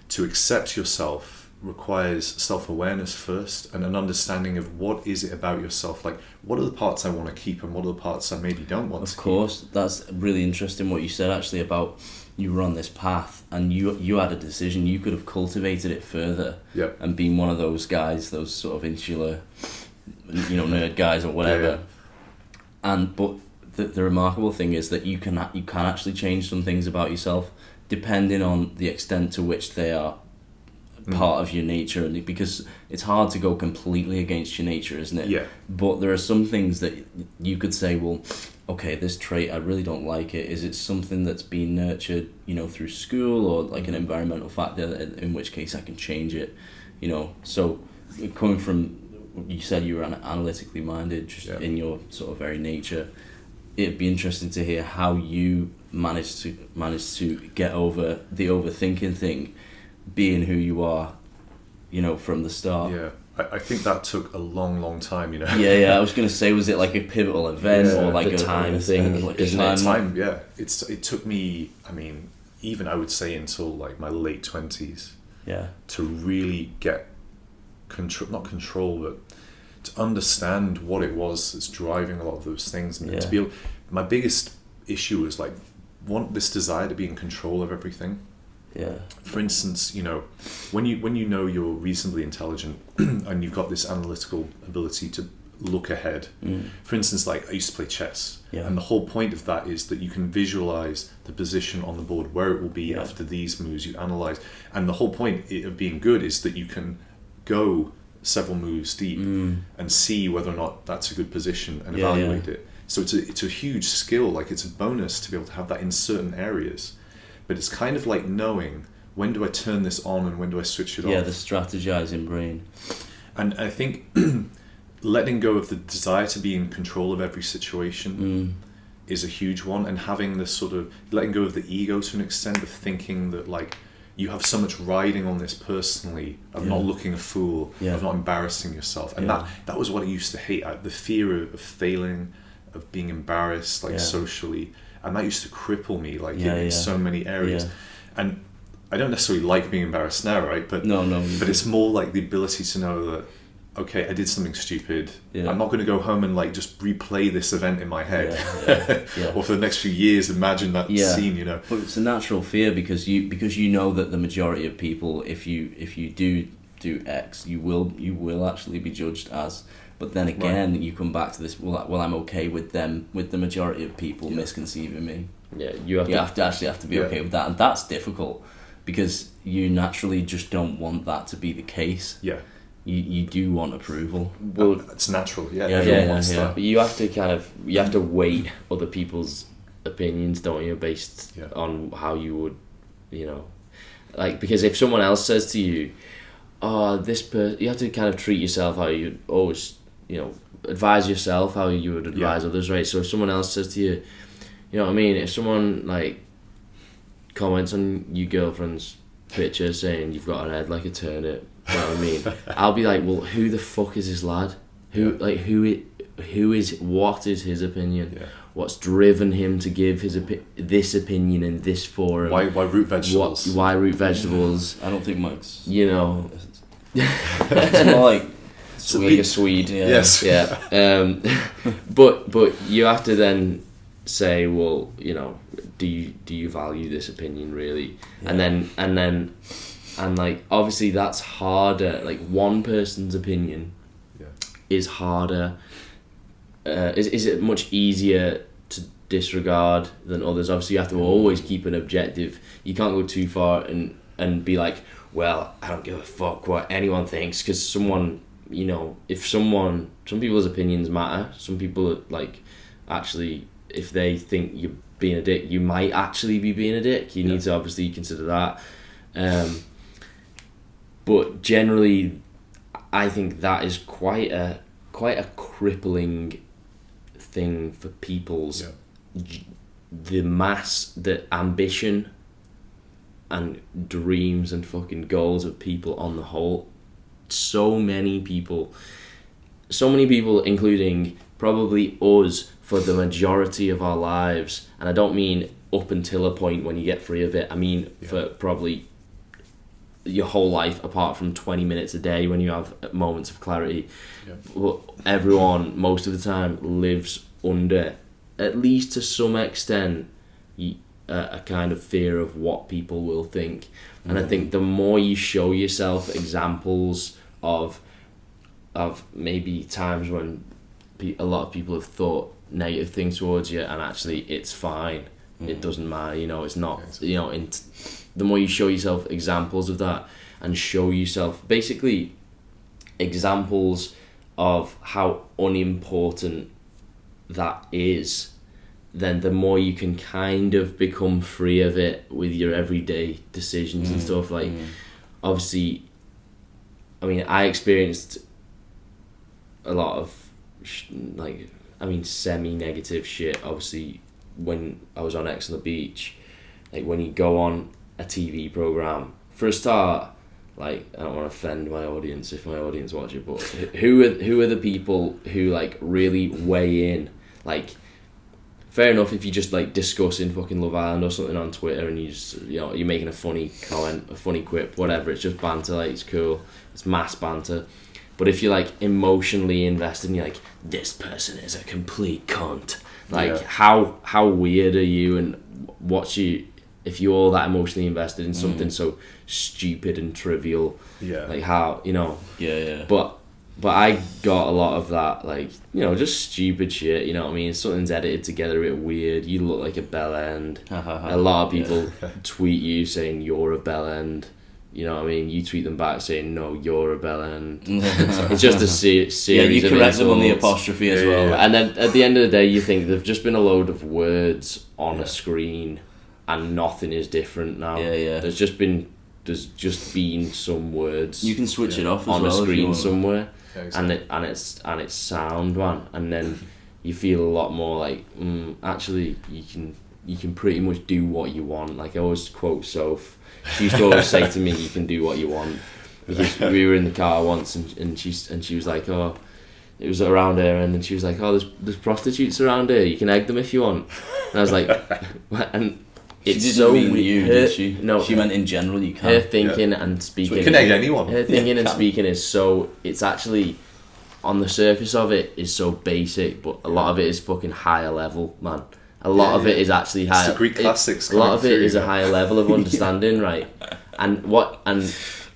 to accept yourself requires self-awareness first, and an understanding of what is it about yourself, like what are the parts I want to keep and what are the parts I maybe don't want to keep. Of course, that's really interesting what you said actually about you were on this path and you had a decision. You could have cultivated it further, and been one of those guys, those sort of insular, you know, nerd guys or whatever. But the remarkable thing is that you can actually change some things about yourself depending on the extent to which they are part of your nature, because it's hard to go completely against your nature, isn't it? Yeah. But there are some things that you could say, well, okay, this trait, I really don't like it. Is it something that's been nurtured, you know, through school, or like an environmental factor, in which case I can change it, you know? So coming from you said you were analytically minded, just in your sort of very nature. It'd be interesting to hear how you managed to get over the overthinking thing, being who you are, from the start. Yeah, I think that took a long time, Yeah. I was gonna say, was it like a pivotal event or like a time thing? Like isn't it? Time, yeah. It took me. I mean, even I would say until like my late 20s. Yeah. To really get not control, but to understand what it was that's driving a lot of those things, and to be able. My biggest issue was like this desire to be in control of everything. Yeah. For instance, when you know you're reasonably intelligent and you've got this analytical ability to look ahead. For instance, like I used to play chess, and the whole point of that is that you can visualize the position on the board, where it will be after these moves. You analyze, and the whole point of being good is that you can go several moves deep and see whether or not that's a good position and evaluate it. So it's a huge skill. Like it's a bonus to be able to have that in certain areas, but it's kind of like knowing when do I turn this on and when do I switch it off. Yeah, the strategizing brain. And I think letting go of the desire to be in control of every situation is a huge one, and having this sort of letting go of the ego to an extent of thinking that like you have so much riding on this personally of not looking a fool, of not embarrassing yourself, and that was what I used to hate. The fear of failing, of being embarrassed socially, and that used to cripple me in so many areas. And I don't necessarily like being embarrassed now, right? But but it's more like the ability to know that okay, I did something stupid. I'm not going to go home and like just replay this event in my head, or for the next few years imagine that scene. But it's a natural fear because you know that the majority of people, if you do X, you will actually be judged as. But then again, you come back to this. Well, I'm okay with them, with the majority of people misconceiving me. Yeah, you have to be okay with that, and that's difficult because you naturally just don't want that to be the case. Yeah, you do want approval. Well, it's natural. Yeah, everyone wants that. But you have to weight other people's opinions, don't you, based on how you would, like because if someone else says to you, you have to kind of treat yourself how you always. Advise yourself how you would advise others, right? So if someone else says to you, you know what I mean? If someone like comments on your girlfriend's picture saying you've got an head like a turnip, you know what I mean? I'll be like, well, who the fuck is this lad? What is his opinion? Yeah. What's driven him to give this opinion in this forum? Why root vegetables? Why root vegetables? I don't think Mike's. It's more like. Like a Swede, yes, but you have to then say, well, do you value this opinion really? And then like obviously that's harder. Like one person's opinion is harder. Is it much easier to disregard than others? Obviously, you have to always keep an objective. You can't go too far and be like, well, I don't give a fuck what anyone thinks, because someone. Some people's opinions matter. Some people like actually, if they think you're being a dick, you might actually be being a dick. You need to obviously consider that. But generally, I think that is quite a crippling thing for people's the ambition and dreams and fucking goals of people on the whole. So many people, including probably us, for the majority of our lives, and I don't mean up until a point when you get free of it, I mean for probably your whole life, apart from 20 minutes a day when you have moments of clarity. Everyone, most of the time, lives under, at least to some extent, a kind of fear of what people will think. And I think the more you show yourself examples of maybe times when a lot of people have thought negative things towards you, and actually it's fine, it doesn't matter, it's not, the more you show yourself examples of that, and show yourself basically examples of how unimportant that is, then the more you can kind of become free of it with your everyday decisions and stuff. Like, obviously, I mean, I experienced a lot of semi-negative shit. Obviously, when I was on X on the Beach, like when you go on a TV program, for a start, like, I don't want to offend my audience if my audience watch it, but who are the people who like really weigh in? Like, fair enough if you just like discussing fucking Love Island or something on Twitter and you just, you know, you're making a funny comment, a funny quip, whatever. It's just banter, like, it's cool. It's mass banter. But if you're like emotionally invested and you're like, this person is a complete cunt, like, how weird are you? And if you're all that emotionally invested in something so stupid and trivial, like, how, you know, but I got a lot of that, like, you know, just stupid shit, you know what I mean? Something's edited together a bit weird, you look like a bell end. A lot of people tweet you saying you're a bell end, you know what I mean? You tweet them back saying, no, you're a bell end. It's just a series of you correct them on the insults. apostrophe as well. And then at the end of the day, you think they've just been a load of words on a screen and nothing is different now. There's just been some words. You can switch it off as on well a screen somewhere. Exactly. and it's sound, man, and then you feel a lot more like actually you can pretty much do what you want. Like, I always quote Soph. She used to always say to me, you can do what you want, because we were in the car once and she was like, oh, it was around here, and then she was like, oh, there's prostitutes around here, you can egg them if you want. And I was like, and it's she didn't so mean weird. you, did she? No, she meant in general. You can. Her thinking and speaking. So you can egg anyone. Her thinking and speaking is so. It's actually, on the surface of it, is so basic, but a lot of it is fucking higher level, man. A lot of it is actually higher. It's the Greek classics. A lot of it is a higher level of understanding, right? And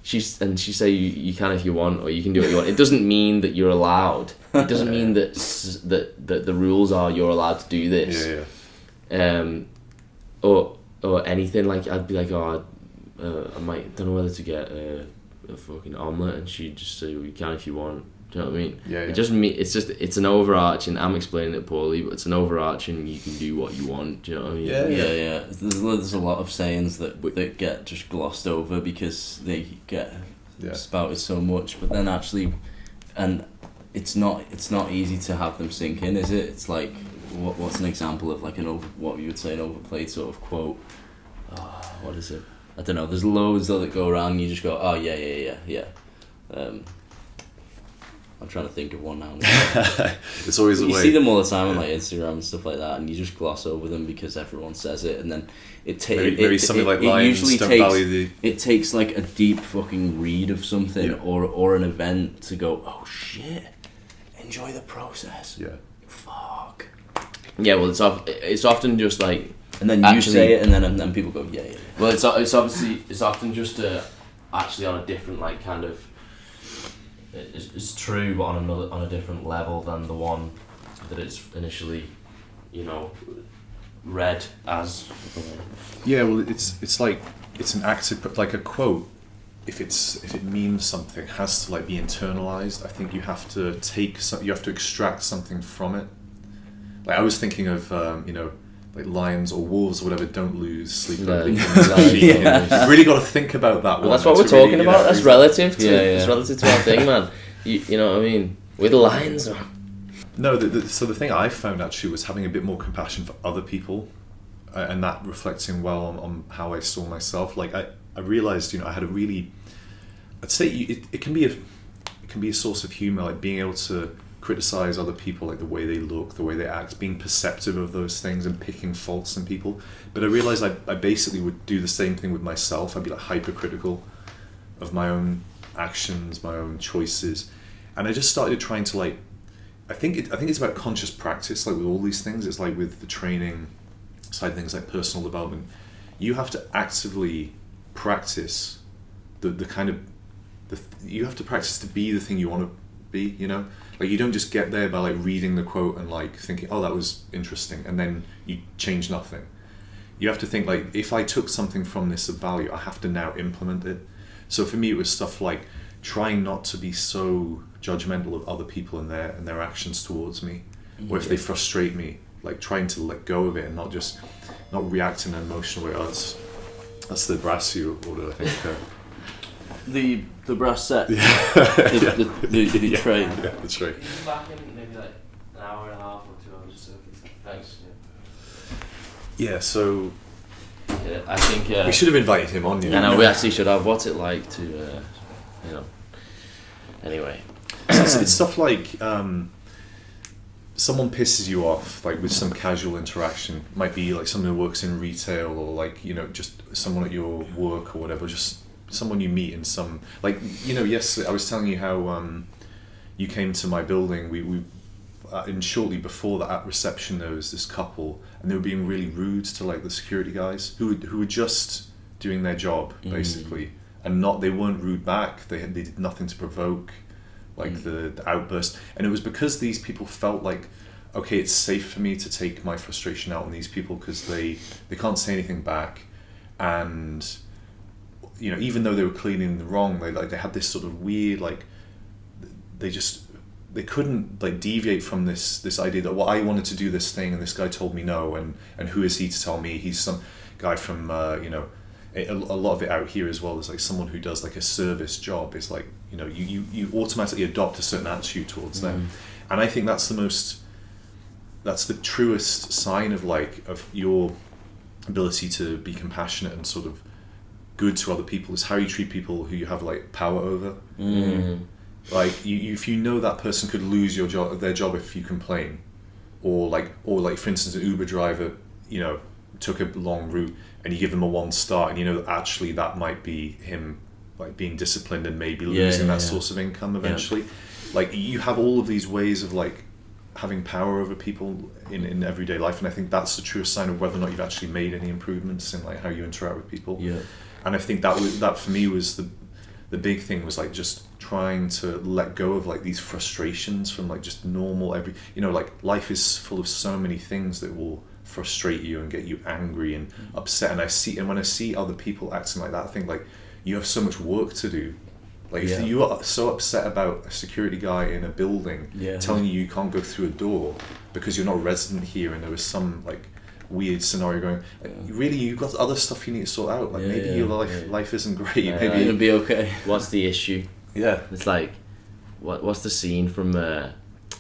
she say you can if you want, or you can do what you want. It doesn't mean that you're allowed. It doesn't mean that the rules are you're allowed to do this. Or anything. Like, I'd be like, oh, I don't know whether to get a fucking omelette, and she'd just say, well, you can if you want. Do you know what I mean? It's an overarching, I'm explaining it poorly, but it's an overarching, you can do what you want. Do you know what I mean? Yeah. There's a lot of sayings that get just glossed over because they get spouted so much, but then actually, and it's not easy to have them sink in, is it? It's like, what's an example of like what you would say an overplayed sort of quote? Oh, what is it? I don't know. There's loads that go around and you just go, oh yeah. I'm trying to think of one now. It's always a way. You see them all the time on like Instagram and stuff like that, and you just gloss over them because everyone says it, and then it takes. Maybe something like lions don't value the. It takes like a deep fucking read of something or an event to go, oh shit, enjoy the process. Yeah. Fuck. Yeah, well, it's often just like. And then you say it, and then people go, yeah. Well, it's often just actually on a different, like, kind of. It's true, but on a different level than the one that it's initially, you know, read as. Yeah, well, it's like it's an active, like a quote. If it means something, has to like be internalized. I think you have to extract something from it. Like, I was thinking of like lions or wolves or whatever don't lose sleep. You've really got to think about that. Well, that's what we're talking about. That's relative to it's relative to our thing, man. You know what I mean? With lions, man. No, so the thing I found actually was having a bit more compassion for other people, and that reflecting well on how I saw myself. Like, I realized, I had a really, I'd say it can be a source of humor, like being able to criticize other people, like the way they look, the way they act, being perceptive of those things and picking faults in people. But I realized I basically would do the same thing with myself. I'd be like hypercritical of my own actions, my own choices, and I just started trying to like. I think it's about conscious practice. Like with all these things, it's like with the training side of things, like personal development. You have to actively practice you have to practice to be the thing you want to be. Like, you don't just get there by like reading the quote and like thinking, oh, that was interesting, and then you change nothing. You have to think, like, if I took something from this of value, I have to now implement it. So for me, it was stuff like trying not to be so judgmental of other people and their actions towards me, or if they frustrate me, like trying to let go of it and not react in an emotional way. Oh, that's the Brassy order, I think. the brass set. Yeah. The tray. Yeah, the tray. He's back in maybe like an hour and a half or 2 hours. So thanks. Yeah, so Yeah, I think we should have invited him on. You know? I know we actually should have. What's it like to, you know? Anyway, It's stuff like someone pisses you off, like with some casual interaction. Might be like someone who works in retail, or like, you know, just someone at your work or whatever. Just someone you meet in some, like, you know. Yesterday I was telling you how you came to my building. We and shortly before that, at reception, there was this couple, and they were being really rude to like the security guys who were just doing their job basically, and they weren't rude back. They did nothing to provoke like the outburst, and it was because these people felt like, okay, it's safe for me to take my frustration out on these people because they can't say anything back, and you know, even though they were clearly in the wrong, they had this sort of weird, like, they couldn't like deviate from this idea that, well, I wanted to do this thing and this guy told me no, and who is he to tell me? He's some guy from you know, a lot of it out here as well is like someone who does like a service job. It's like, you know, you automatically adopt a certain attitude towards them, and I think that's the truest sign of like of your ability to be compassionate and sort of good to other people, is how you treat people who you have like power over. Like if you know that person could lose their job if you complain, or like for instance, an Uber driver, you know, took a long route and you give them a 1 star, and you know that actually that might be him like being disciplined and maybe losing that source of income eventually. Like you have all of these ways of like having power over people in everyday life, and I think that's the truest sign of whether or not you've actually made any improvements in like how you interact with people. And I think that for me was the big thing, was like just trying to let go of like these frustrations from like just normal you know, like life is full of so many things that will frustrate you and get you angry and upset, and when I see other people acting like that, I think like you have so much work to do. Like if you are so upset about a security guy in a building telling you can't go through a door because you're not a resident here and there was some like weird scenario going, like, really you've got other stuff you need to sort out, like maybe your life isn't great, maybe it'll be okay. What's the issue? It's like what's the scene from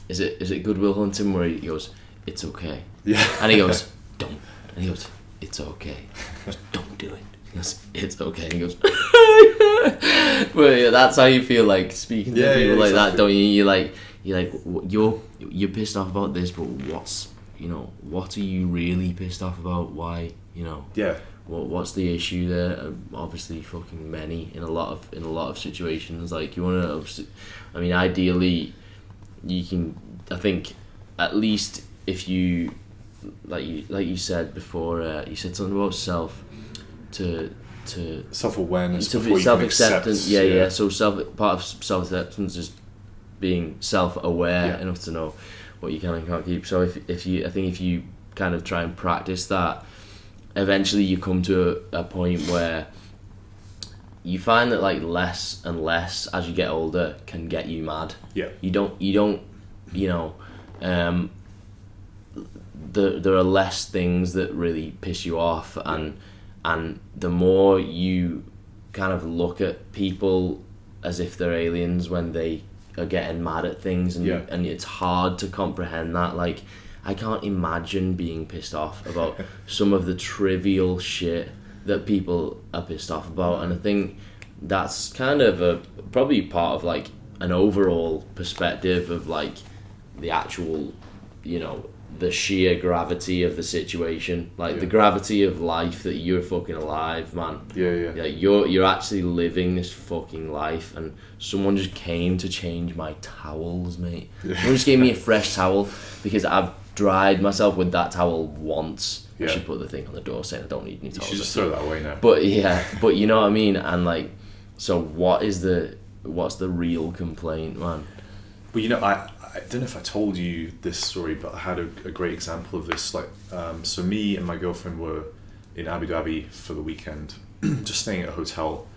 is it Good Will Hunting where he goes, it's okay, and he goes, don't, and he goes, it's okay, he goes, don't do it, he goes, it's okay, and he goes well, yeah, that's how you feel like speaking to people like that, don't you? You're pissed off about this, but what are you really pissed off about? Why, you know? What's the issue there? Obviously, fucking many in a lot of situations. Like you want to, I mean, ideally, you can. I think at least if you, like you said before, you said something about self-awareness, self-acceptance. So part of self-acceptance is being self-aware enough to know what you can and can't keep. So if you kind of try and practice that, eventually you come to a point where you find that like less and less as you get older can get you mad. You don't you know, there are less things that really piss you off, and the more you kind of look at people as if they're aliens when they are getting mad at things, and it's hard to comprehend that. Like, I can't imagine being pissed off about some of the trivial shit that people are pissed off about, and I think that's kind of probably part of like an overall perspective of like the actual, you know, the sheer gravity of the situation, like the gravity of life, that you're fucking alive, man. Like you're actually living this fucking life, and someone just came to change my towels, mate. Someone just gave me a fresh towel because I've dried myself with that towel once. I should put the thing on the door saying I don't need new towels. You should just throw that away now. But you know what I mean? And like, so what's the real complaint, man? Well, you know, I don't know if I told you this story, but I had a great example of this. Like, so me and my girlfriend were in Abu Dhabi for the weekend, just staying at a hotel.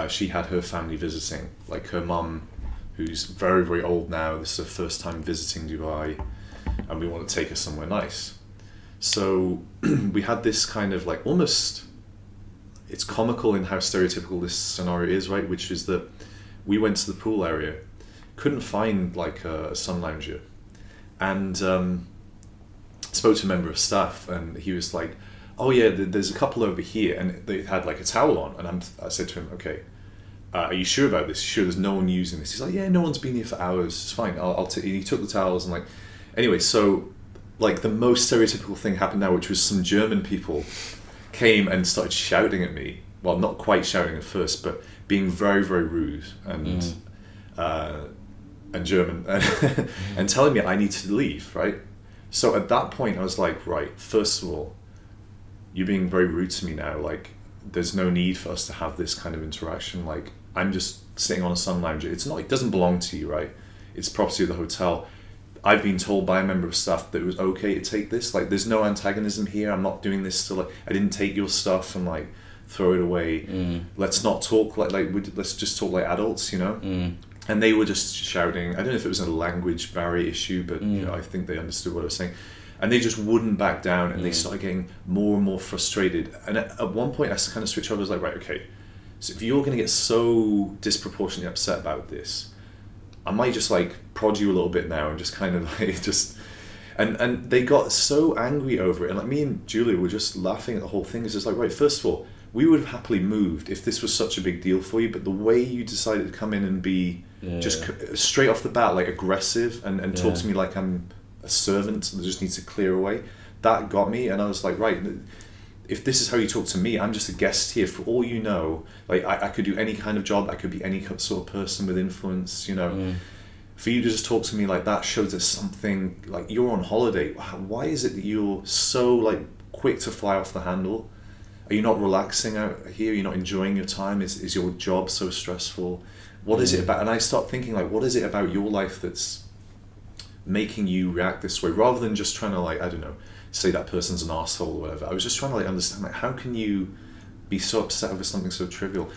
She had her family visiting, like her mum, who's very, very old now. This is her first time visiting Dubai, and we want to take her somewhere nice. So we had this kind of like almost, it's comical in how stereotypical this scenario is, right? Which is that we went to the pool area, couldn't find like a sun lounger, and spoke to a member of staff, and he was like, "Oh yeah, there's a couple over here," and they had like a towel on, and I said to him, "Okay, are you sure about this? Sure, there's no one using this?" He's like, "Yeah, no one's been here for hours. It's fine. He took the towels and like, anyway, so like the most stereotypical thing happened now, which was some German people came and started shouting at me. Well, not quite shouting at first, but being very, very rude and German and telling me I need to leave, right? So at that point, I was like, right, first of all, you're being very rude to me now. Like, there's no need for us to have this kind of interaction. Like, I'm just sitting on a sun lounger. It doesn't belong to you, right? It's property of the hotel. I've been told by a member of staff that it was okay to take this. Like, there's no antagonism here. I'm not doing this to like, I didn't take your stuff and like throw it away. Let's not talk let's just talk like adults, you know? And they were just shouting. I don't know if it was a language barrier issue, but you know, I think they understood what I was saying. And they just wouldn't back down, and they started getting more and more frustrated. And at one point, I kind of switched over. I was like, right, okay, so if you're going to get so disproportionately upset about this, I might just like prod you a little bit now and just kind of like just... And they got so angry over it. And like me and Julia were just laughing at the whole thing. It's just like, right, first of all, we would have happily moved if this was such a big deal for you, but the way you decided to come in and be just straight off the bat, like aggressive and talk to me like I'm a servant that just needs to clear away, that got me. And I was like, right, if this is how you talk to me, I'm just a guest here. For all you know, like I could do any kind of job, I could be any sort of person with influence, you know. For you to just talk to me like that shows there's something, like you're on holiday. Why is it that you're so like quick to fly off the handle? Are you not relaxing out here? You're not enjoying your time? Is your job so stressful? What is it about? And I start thinking like, what is it about your life that's making you react this way? Rather than just trying to like, I don't know, say that person's an arsehole or whatever. I was just trying to like understand like, how can you be so upset over something so trivial?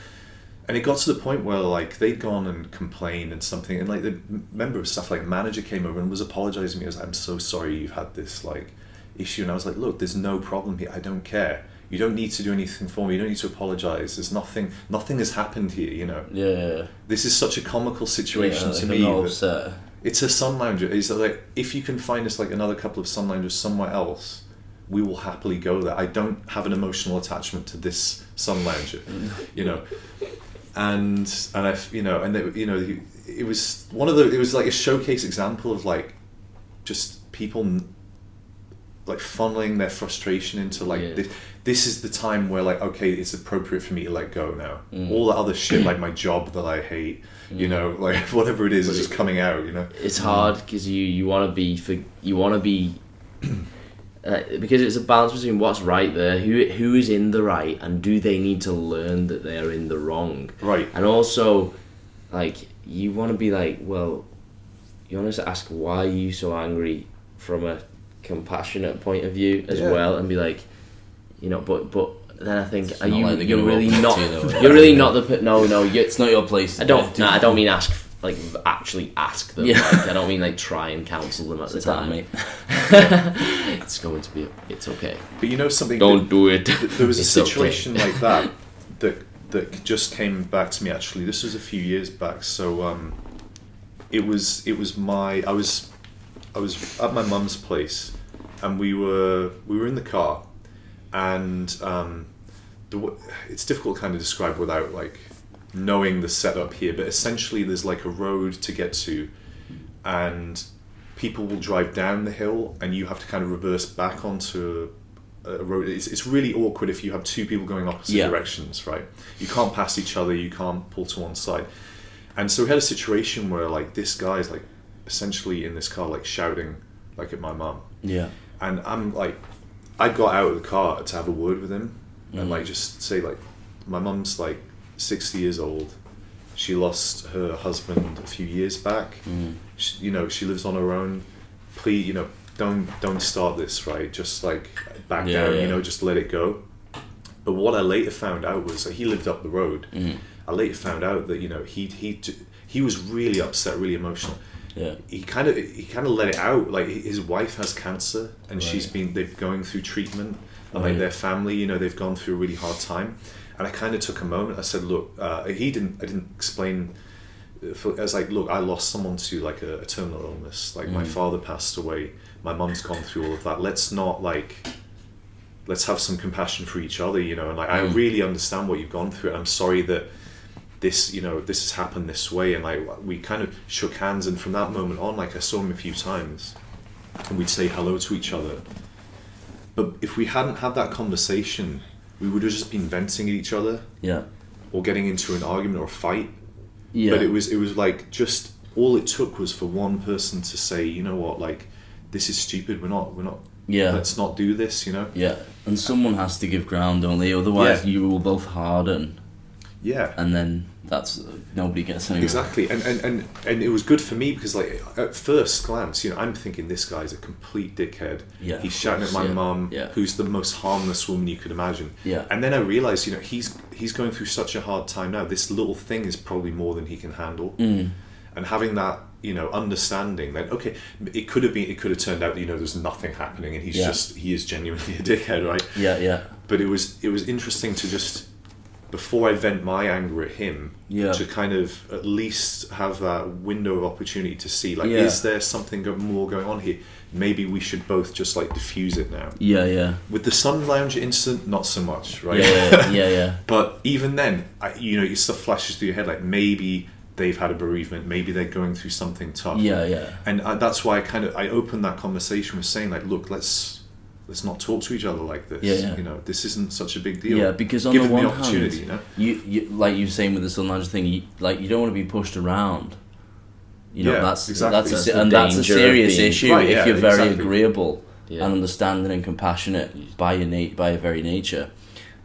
And it got to the point where like they'd gone and complained and something, and like the member of staff, like manager, came over and was apologizing to me. I was like, I'm so sorry you've had this like issue. And I was like, look, there's no problem here. I don't care. You don't need to do anything for me. You don't need to apologize. There's nothing has happened here, you know. Yeah. This is such a comical situation to me. Not upset. It's a sun lounger. It's like, if you can find us like another couple of sun loungers somewhere else, we will happily go there. I don't have an emotional attachment to this sun lounger, you know. And I, you know, and they, you know, it was it was like a showcase example of like just people like funneling their frustration into like this is the time where like, okay, it's appropriate for me to let go now. All the other shit like my job that I hate, you know, like whatever it is just coming out, you know. It's hard because you want to be because it's a balance between what's right there, who is in the right, and do they need to learn that they are in the wrong, right? And also like you want to be like, well, you want to ask why are you so angry from a compassionate point of view as well, and be like, you know, but then I think it's you're really not the no it's not your place. I don't mean ask like actually ask them. Like, I don't mean like try and counsel them at the time, mate. It's okay. But you know something, don't do it. There was a situation like that just came back to me actually. This was a few years back. So I was at my mum's place, and we were in the car, and it's difficult to kind of describe without like knowing the setup here, but essentially there's like a road to get to, and people will drive down the hill and you have to kind of reverse back onto a road. It's really awkward if you have two people going opposite directions, right? You can't pass each other, you can't pull to one side. And so we had a situation where like this guy's like essentially in this car like shouting like at my mum. Yeah. And I'm like, I got out of the car to have a word with him and like just say like, my mum's like 60 years old. She lost her husband a few years back. She, you know, she lives on her own. Please, you know, don't start this, right? Just like back down, you know, just let it go. But what I later found out was that he lived up the road. I later found out that, you know, he was really upset, really emotional. Yeah. He kind of let it out. Like his wife has cancer, and they've going through treatment, and like their family, you know, they've gone through a really hard time. And I kind of took a moment. I said, look, I didn't explain. I was like, look, I lost someone to like a terminal illness. Like my father passed away. My mum's gone through all of that. Let's have some compassion for each other, you know. And like, I really understand what you've gone through. And I'm sorry that this, you know, this has happened this way. And like, we kind of shook hands. And from that moment on, like, I saw him a few times, and we'd say hello to each other. But if we hadn't had that conversation, we would have just been venting at each other, or getting into an argument or a fight. But it was like, just all it took was for one person to say, you know what, like, this is stupid. We're not. Let's not do this. You know. Yeah, and someone has to give ground, don't they? Otherwise, you will both harden. Yeah. And then that's nobody gets anywhere. Exactly, and it was good for me because, like, at first glance, you know, I'm thinking this guy's a complete dickhead. Yeah. He's shouting at my mum, who's the most harmless woman you could imagine. Yeah. And then I realised, you know, he's going through such a hard time now. This little thing is probably more than he can handle. And having that, you know, understanding that, okay, it could have turned out that, you know, there's nothing happening and he is genuinely a dickhead, right? Yeah. But it was interesting to just, before I vent my anger at him, to kind of at least have that window of opportunity to see, like, is there something more going on here? Maybe we should both just like diffuse it now. With the Sun Lounge incident, not so much, right? But even then, you know, your stuff flashes through your head, like, maybe they've had a bereavement, maybe they're going through something tough. And that's why I opened that conversation with saying, like, look, let's not talk to each other like this. You know, this isn't such a big deal. Because on the one hand, you like you were saying with the Sun Lounge thing, you don't want to be pushed around. You know, that's a serious issue if you're very agreeable and understanding and compassionate by your very nature.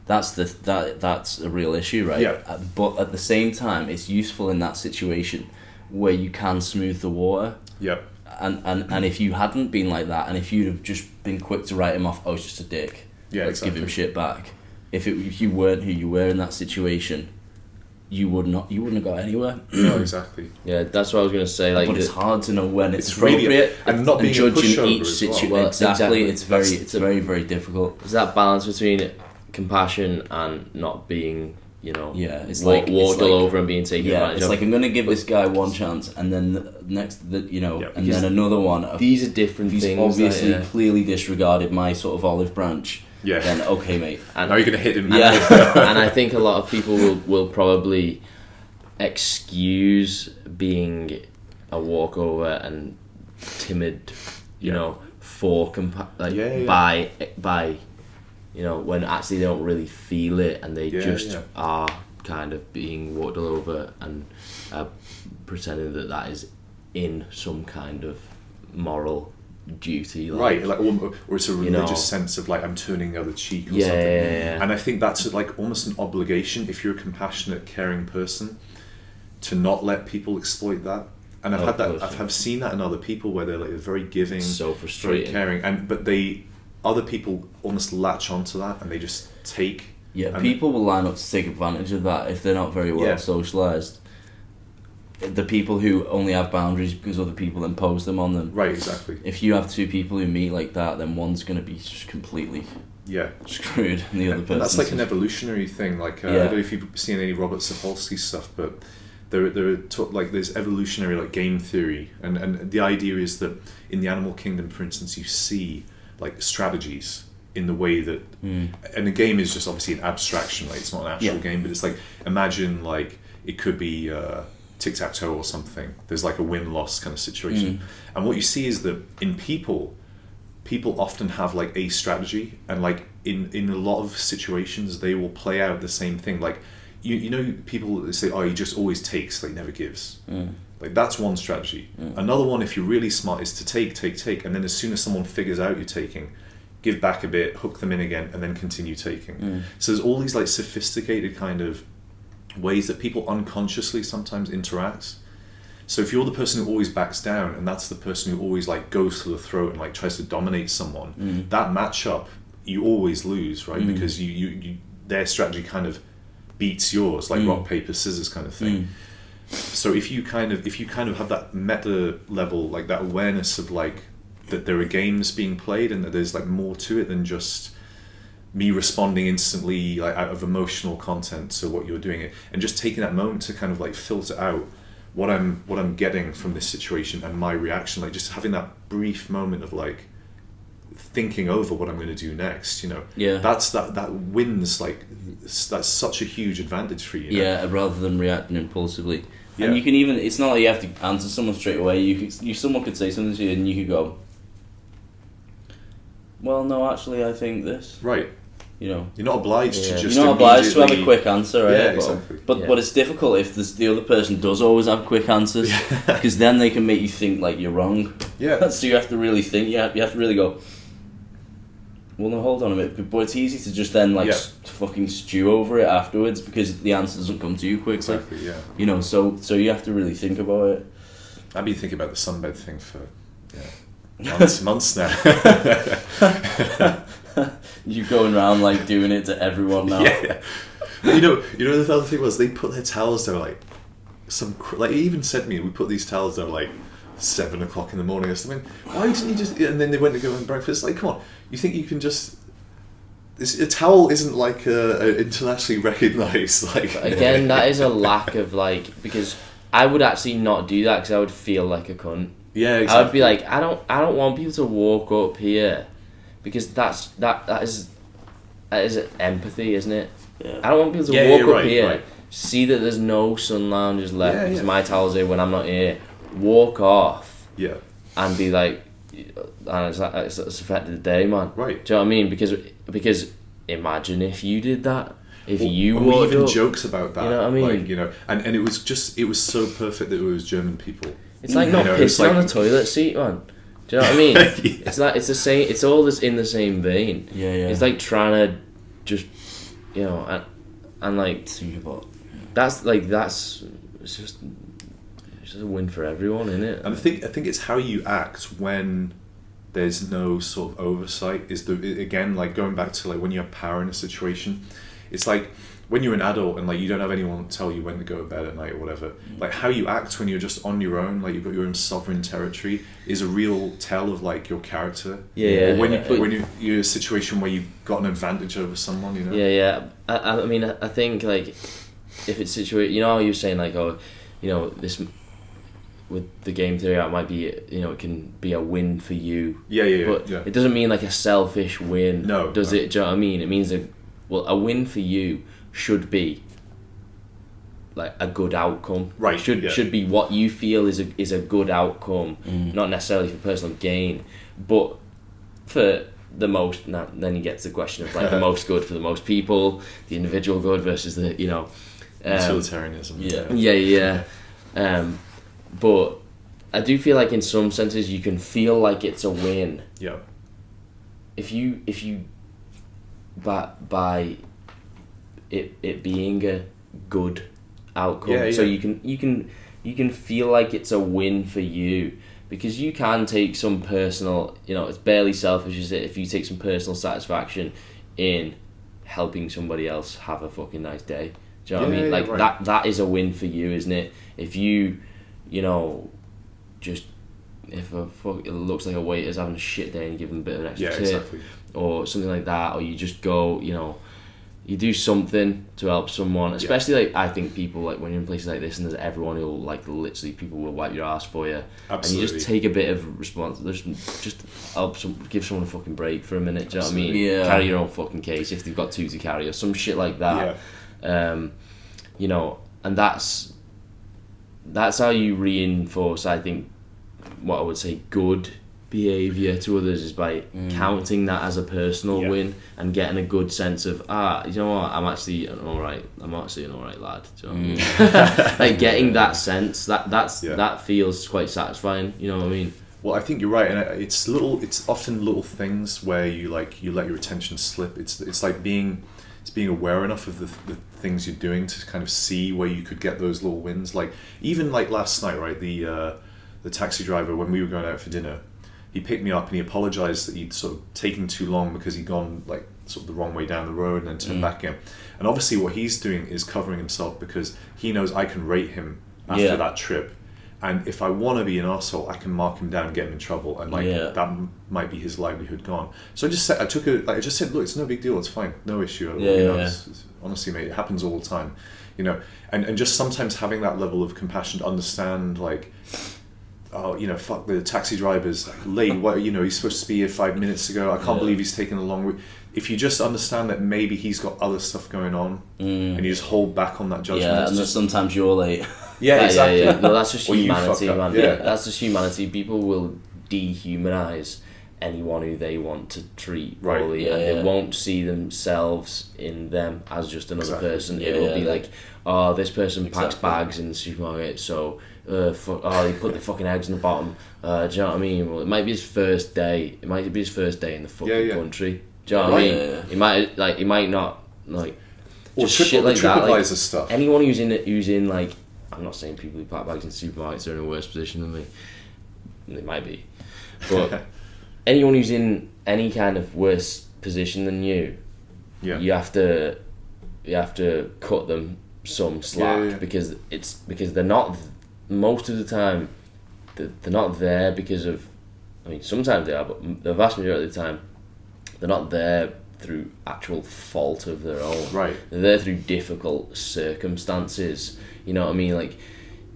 That's a real issue, right? But at the same time, it's useful in that situation where you can smooth the water. And if you hadn't been like that, and if you'd have just been quick to write him off, oh, it's just a dick, let's give him shit back. If you weren't who you were in that situation, you wouldn't have got anywhere. No, exactly. Yeah, that's what I was going to say. Like, but it's hard to know when it's appropriate, really, and not being judging each situation. Well. Exactly. It's very, very difficult. There's that balance between compassion and not being, you know, it's walked all over and being taken advantage of. It's like, I'm going to give this guy one chance, and then and then another one. These are different things. He's obviously clearly disregarded my sort of olive branch. Then okay, mate. And now you're going to hit him. And I think a lot of people will probably excuse being a walkover and timid, you know, for by you know, when actually they don't really feel it and they just are kind of being walked all over and pretending that is in some kind of moral duty, like, or it's a religious sense of, like, I'm turning the other cheek or something. And I think that's like almost an obligation if you're a compassionate, caring person, to not let people exploit that. And I've seen that in other people where they're like very giving, so frustrating, very caring, but other people almost latch onto that and they just take. People will line up to take advantage of that if they're not very well socialised. The people who only have boundaries because other people impose them on them. Right, exactly. If you have two people who meet like that, then one's going to be just completely screwed, and the other person. That's like an evolutionary thing. Like I don't know if you've seen any Robert Sapolsky stuff, but there's evolutionary, like, game theory, and the idea is that in the animal kingdom, for instance, you see, like, strategies in the way that, and a game is just obviously an abstraction, like, it's not an actual game, but it's like, imagine, like, it could be tic-tac-toe or something. There's like a win-loss kind of situation, and what you see is that in people often have, like, a strategy, and, like, in a lot of situations they will play out the same thing. Like, you know, people say, oh, he just always takes, like, never gives. Like, that's one strategy. Another one, if you're really smart, is to take, and then as soon as someone figures out you're taking, give back a bit, hook them in again, and then continue taking. So there's all these, like, sophisticated kind of ways that people unconsciously sometimes interact. So if you're the person who always backs down, and that's the person who always, like, goes for the throat and, like, tries to dominate someone, that matchup you always lose, right? Because you their strategy kind of beats yours, like rock paper scissors kind of thing. So if you kind of have that meta level, like that awareness of, like, that there are games being played and that there's, like, more to it than just me responding instantly, like out of emotional content to what you're doing, and just taking that moment to kind of like filter out what I'm getting from this situation and my reaction, like just having that brief moment of like thinking over what I'm going to do next, that's that wins, like that's such a huge advantage for you, rather than reacting impulsively. Yeah. And you can even, it's not like you have to answer someone straight away. Someone could say something to you and you could go, well, no, actually I think this, right. You're not obliged to just you're not obliged to have a quick answer, right? Yeah, exactly. But it's difficult if the other person does always have quick answers, because then they can make you think like you're wrong. Yeah. So you have to really think. You have to really go, well, no, hold on a minute. But it's easy to just then fucking stew over it afterwards because the answer doesn't come to you quickly. Exactly. Yeah. So you have to really think about it. I've been thinking about the sunbed thing for months now. You going around like doing it to everyone now. Yeah. You know the other thing was they put their towels down like like he even said to me, we put these towels down like 7 o'clock in the morning or something. Why didn't you just? And then they went to go and breakfast. Like, come on, you think you can just? A towel isn't like a internationally recognised like. Again, that is a lack of like, because I would actually not do that because I would feel like a cunt. Yeah, exactly. I would be like, I don't want people to walk up here, because that is empathy, isn't it? Yeah. I don't want people to walk up here, see that there's no sun lounges left because my towel's here when I'm not here, walk off, and be like, and it's affected the day, man. Right. Do you know what I mean? Because imagine if you did that. If you we even up, jokes about that, you know what I mean? Like, and it was so perfect that it was German people. It's like not pissing on a toilet seat, man. Do you know what I mean? It's like it's the same. It's all this in the same vein. Yeah. It's like trying to just, and like that's it's just a win for everyone, isn't it? And I think it's how you act when there's no sort of oversight. Again, like going back to like when you have power in a situation, it's like when you're an adult and like you don't have anyone tell you when to go to bed at night or whatever, like how you act when you're just on your own, like you've got your own sovereign territory, is a real tell of like your character. Yeah. When you're in a situation where you've got an advantage over someone, Yeah. I mean, I think like if it's situated, how you were saying like, this with the game theory, it might be, it can be a win for you. Yeah. But it doesn't mean like a selfish win. No. Does it? Do you know what I mean? It means a win for you should be like a good outcome. Right. Should be what you feel is a good outcome, not necessarily for personal gain, but for the most. Now, then you get to the question of like the most good for the most people, the individual good versus the utilitarianism. Yeah. But I do feel like in some senses you can feel like it's a win. Yeah. If you by it being a good outcome, so you can feel like it's a win for you, because you can take some personal, it's barely selfish, is it, if you take some personal satisfaction in helping somebody else have a fucking nice day. Do you know what I mean? Like right. that is a win for you, isn't it? If you just if it looks like a waiter's having a shit day and you give them a bit of an extra tip, exactly. or something like that, or you just go, you do something to help someone, especially like I think people, like when you're in places like this and there's everyone who'll like literally people will wipe your ass for you. Absolutely. And you just take a bit of response, just help give someone a fucking break for a minute. Do you know what I mean? Yeah. Carry your own fucking case if they've got two to carry or some shit like that. And that's how you reinforce, I think, what I would say good behaviour to others, is by counting that as a personal win and getting a good sense of, you know what, I'm actually an alright lad. Do you know what I mean? Like getting that sense, that feels quite satisfying, you know what I mean? Well, I think you're right, and it's often little things where you let your attention slip. It's like being aware enough of the things you're doing to kind of see where you could get those little wins. Like even like last night, right? The taxi driver, when we were going out for dinner, he picked me up and he apologized that he'd sort of taken too long because he'd gone like sort of the wrong way down the road and then turned back again. And obviously what he's doing is covering himself because he knows I can rate him after that trip. And if I want to be an arsehole, I can mark him down and get him in trouble, and like that might be his livelihood gone. So I just said, I just said, look, it's no big deal, it's fine, no issue. It's, honestly, mate, it happens all the time, you know. And just sometimes having that level of compassion to understand, like, oh, you know, fuck the taxi driver's late. What, you know, he's supposed to be here 5 minutes ago. I can't believe he's taken a long route. If you just understand that maybe he's got other stuff going on, and you just hold back on that judgment. Yeah, and just, sometimes you're late. Yeah, exactly. Yeah. No, that's just humanity, man. Yeah, that's just humanity. People will dehumanize anyone who they want to treat poorly, and they won't see themselves in them as just another person. It will be like, oh, this person packs bags in the supermarket, so they put the fucking eggs in the bottom. Do you know what I mean? Well, it might be his first day. It might be his first day in the fucking country. Do you know what I mean? He might not like. Or just shit like that. Like, stuff. Anyone who's in like, I'm not saying people who pack bags in supermarkets are in a worse position than me. They might be, but anyone who's in any kind of worse position than you, you have to cut them some slack because they're not, most of the time they're not there because of, I mean, sometimes they are, but the vast majority of the time they're not there through actual fault of their own. Right. They're there through difficult circumstances. You know what I mean? Like,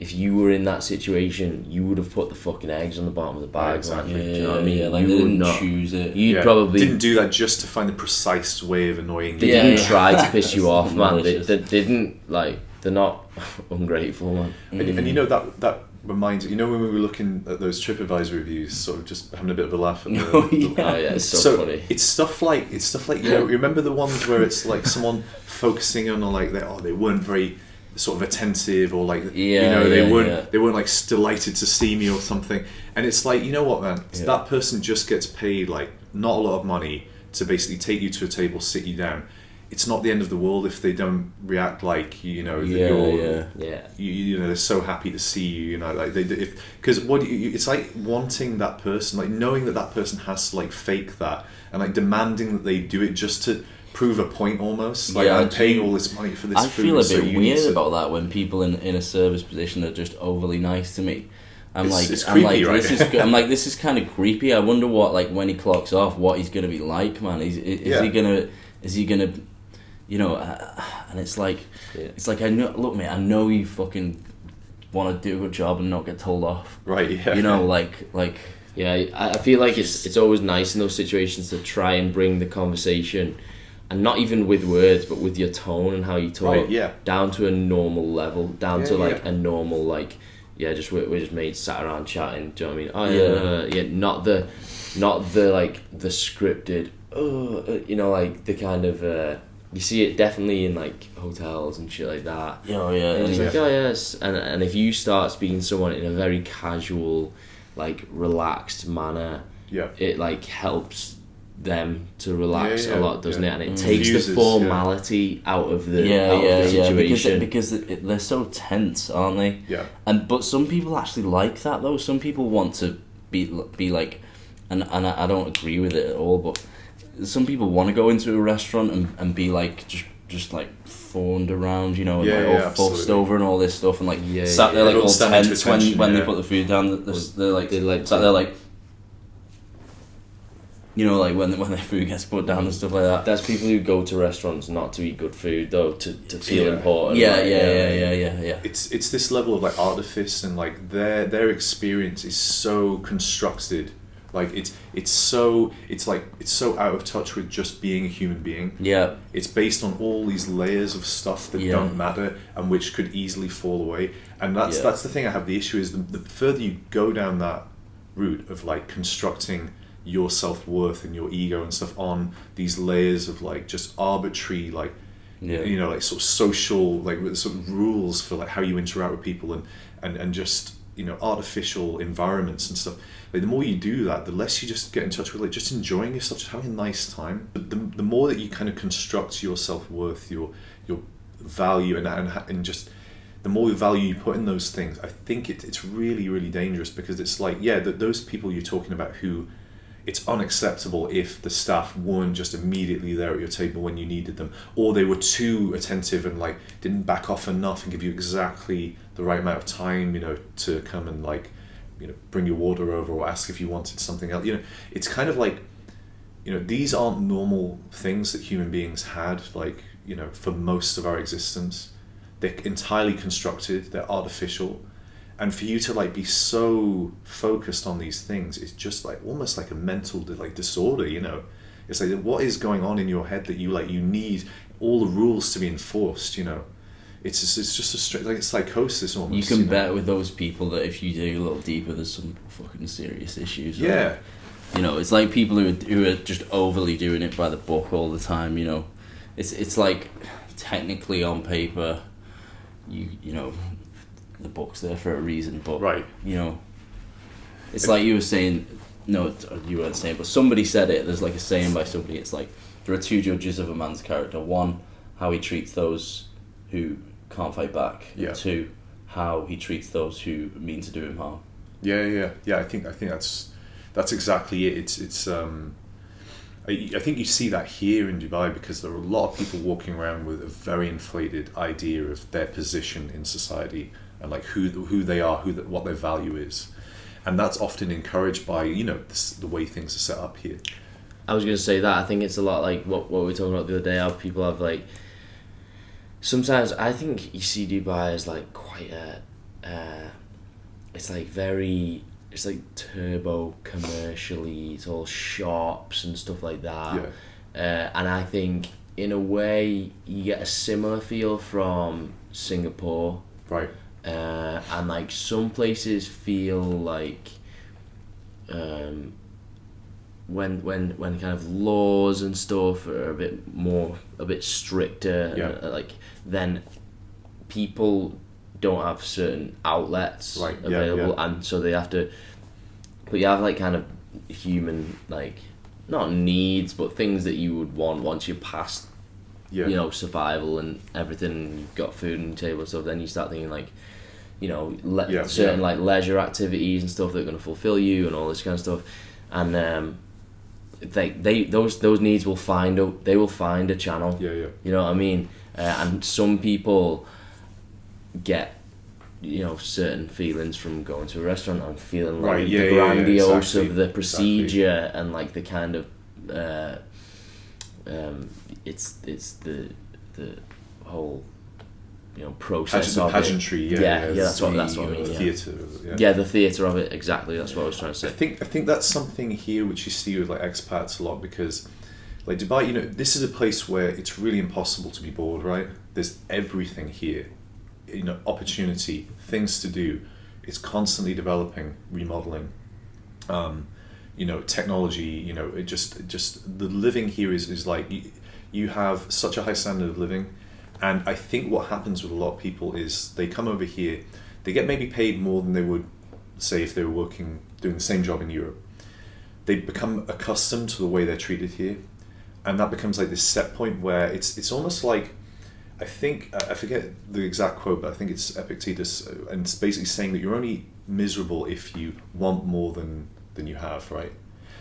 if you were in that situation, you would have put the fucking eggs on the bottom of the bag. Exactly. Do you know what I mean? Yeah, like, you wouldn't choose it. You'd probably didn't do that just to find the precise way of annoying They you. didn't try to piss you off, man. They didn't, like, they're not ungrateful, man. And you know, that reminds, you know, when we were looking at those TripAdvisor reviews, sort of just having a bit of a laugh at It's so funny. It's stuff like you know, you remember the ones where it's like someone focusing on like they weren't very sort of attentive, or like they weren't like delighted to see me or something, and it's like, you know what, man, that person just gets paid like not a lot of money to basically take you to a table, sit you down. It's not the end of the world if they don't react like, you know, you know, they're so happy to see you, you know, like because it's like wanting that person, like knowing that person has to like fake that and like demanding that they do it just to prove a point almost. Like, I'm paying all this money for this food. I feel a bit weird about that when people in a service position are just overly nice to me. It's creepy, right? This is kind of creepy. I wonder what, like, when he clocks off, what he's gonna be like, man. Is he gonna, you know? And it's like, I know. Look, mate, I know you fucking want to do a good job and not get told off. Right. Yeah. You know, like. Yeah, I feel like it's always nice in those situations to try and bring the conversation, and not even with words, but with your tone and how you talk, down to a normal level, like a normal, like, we're just mates sat around chatting. Do you know what I mean? Not the like the scripted, you know, like the kind of you see it definitely in like hotels and shit like that. Oh yeah. And it's like, oh yes, and if you start speaking to someone in a very casual, like relaxed manner, it like helps them to relax a lot, doesn't it? And it takes the formality out of the situation. Because they're so tense, aren't they? Yeah. But some people actually like that though. Some people want to be like, and I don't agree with it at all, but some people want to go into a restaurant and be like just like fawned around, you know, and all fussed over and all this stuff, and like sat there like all tense when they put the food down. They're like sat there like, you know, like when their food gets put down and stuff like that. There's people who go to restaurants not to eat good food though, to feel important. Yeah. It's this level of like artifice, and like their experience is so constructed. Like it's so out of touch with just being a human being. Yeah. It's based on all these layers of stuff that don't matter and which could easily fall away. And that's the thing I have the issue is the further you go down that route of like constructing your self-worth and your ego and stuff on these layers of like just arbitrary, like, you know, like sort of social, like sort of rules for like how you interact with people and just, you know, artificial environments and stuff. Like, the more you do that, the less you just get in touch with like just enjoying yourself, just having a nice time. But the more that you kind of construct your self-worth, your value, and just the more value you put in those things, I think it's really, really dangerous, because it's like, those people you're talking about who, it's unacceptable if the staff weren't just immediately there at your table when you needed them, or they were too attentive and like didn't back off enough and give you exactly the right amount of time, you know, to come and like, you know, bring your water over or ask if you wanted something else. You know, it's kind of like, you know, these aren't normal things that human beings had, like, you know, for most of our existence. They're entirely constructed, they're artificial. And for you to like be so focused on these things, it's just like almost like a mental like disorder, you know. It's like, what is going on in your head that you like, you need all the rules to be enforced, you know. It's just a straight, like, it's psychosis almost. You can bet with those people that if you dig a little deeper, there's some fucking serious issues. Right? Yeah. You know, it's like people who are just overly doing it by the book all the time, you know. It's like, technically on paper, you know, the book's there for a reason, but right. You know, it's like you were saying. No, you weren't saying, but somebody said it. There's like a saying by somebody. It's like there are two judges of a man's character. One, how he treats those who can't fight back. Yeah. And two, how he treats those who mean to do him harm. Yeah. I think that's exactly it. It's I think you see that here in Dubai because there are a lot of people walking around with a very inflated idea of their position in society and like who they are, what their value is, and that's often encouraged by, you know, the way things are set up here. I was going to say that I think it's a lot like what we were talking about the other day. How people have like, sometimes I think you see Dubai as like quite it's like very, it's like turbo commercially. It's all shops and stuff like that. Yeah. And I think in a way you get a similar feel from Singapore. Right. And like some places feel like when kind of laws and stuff are a bit stricter, yeah. Like then people don't have certain outlets available, and so they have to. But you have like kind of human, like, not needs, but things that you would want once you're past, you know, survival and everything. And you've got food on the table and stuff. Then you start thinking like, you know, certain like leisure activities and stuff that are going to fulfill you and all this kind of stuff. And those needs will find a channel. Yeah. You know what I mean? And some people get, you know, certain feelings from going to a restaurant and feeling like the grandiose of the procedure and like the kind of it's the whole, you know, process of pageantry. It. Yeah, that's what I mean. Theatre. Yeah, the theatre of it, exactly. That's what I was trying to say. I think that's something here which you see with like expats a lot, because like Dubai, you know, this is a place where it's really impossible to be bored, right? There's everything here, you know, opportunity, things to do. It's constantly developing, remodeling. You know, technology. You know, it just the living here is like you have such a high standard of living. And I think what happens with a lot of people is they come over here, they get maybe paid more than they would, say, if they were doing the same job in Europe. They become accustomed to the way they're treated here, and that becomes like this set point where it's almost like, I think, I forget the exact quote, but I think it's Epictetus, and it's basically saying that you're only miserable if you want more than you have, right?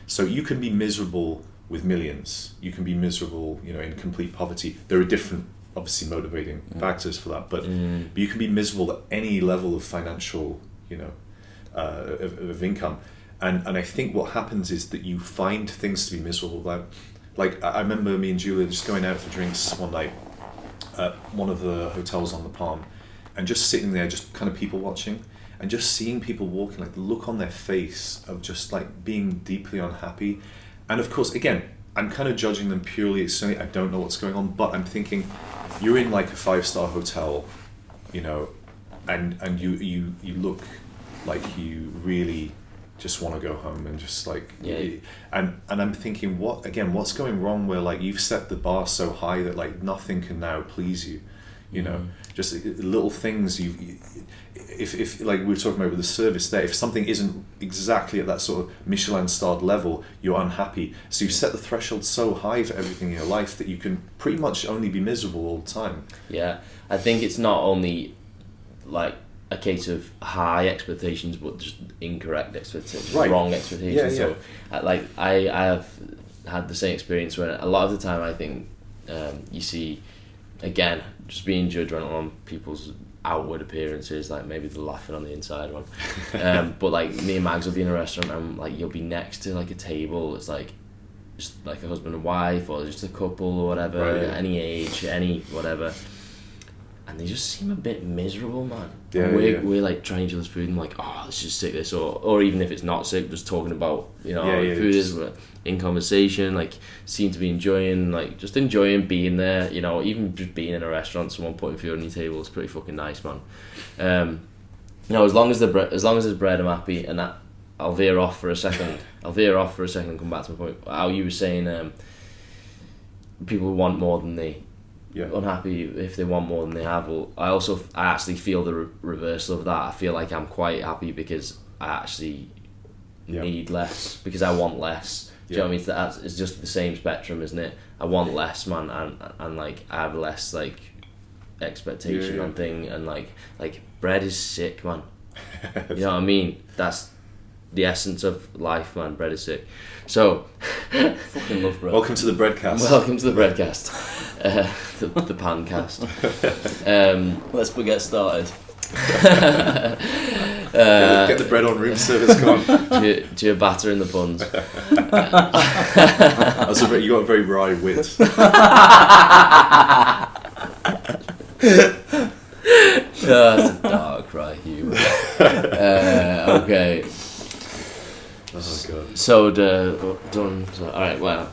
So you can be miserable with millions, you can be miserable, you know, in complete poverty. There are different, obviously, motivating factors for that, but you can be miserable at any level of financial, you know, of income, and I think what happens is that you find things to be miserable about. Like I remember me and Julia just going out for drinks one night at one of the hotels on the Palm, and just sitting there, just kind of people watching, and just seeing people walking, like the look on their face of just like being deeply unhappy. And of course, again, I'm kind of judging them purely externally. I don't know what's going on, but I'm thinking, you're in like a 5-star hotel, you know, and you look like you really just want to go home and just like, and I'm thinking, what's going wrong where like you've set the bar so high that like nothing can now please you, you know, just little things if like we were talking about with the service there, if something isn't exactly at that sort of Michelin starred level, you're unhappy. So you've set the threshold so high for everything in your life that you can pretty much only be miserable all the time. Yeah, I think it's not only like a case of high expectations, but just incorrect expectations, Right. wrong expectations. Yeah, So, I have had the same experience where a lot of the time I think you see, again, just being judgmental on people's outward appearances, like maybe they're laughing on the inside one. But like me and Mags will be in a restaurant and like you'll be next to like a table, it's like just like a husband and wife or just a couple or whatever, Right, yeah. any age, any whatever. And they just seem a bit miserable, man. Yeah, And we're, yeah. we're like trying each other's food and like, oh, let's just sick this, or even if it's not sick, just talking about, you know, Yeah, like yeah, food just- is in conversation, like seem to be enjoying, like just enjoying being there, you know, even just being in a restaurant, someone putting food on your table is pretty fucking nice, man. You know, as long as there's bread, I'm happy, and that I'll veer off for a second. And come back to my point. How you were saying, people want more than they. Yeah. Unhappy if they want more than they have. Well, I actually feel the reversal of that. I feel like I'm quite happy because I actually need less, because I want less. Do you know what I mean? It's just the same spectrum, isn't it? I want less, man, and like I have less like expectation on thing, and like bread is sick, man. You know what I mean? That's the essence of life, man. Bread is sick. So, Fucking love bread. Welcome to the Breadcast. welcome to the breadcast, the pancast. Let's get started. Get the bread on room service, come on. Ciabatta in the buns. You got a very wry wit. That's a dark cry humour. Okay. Oh god. So done. So, all right. Well.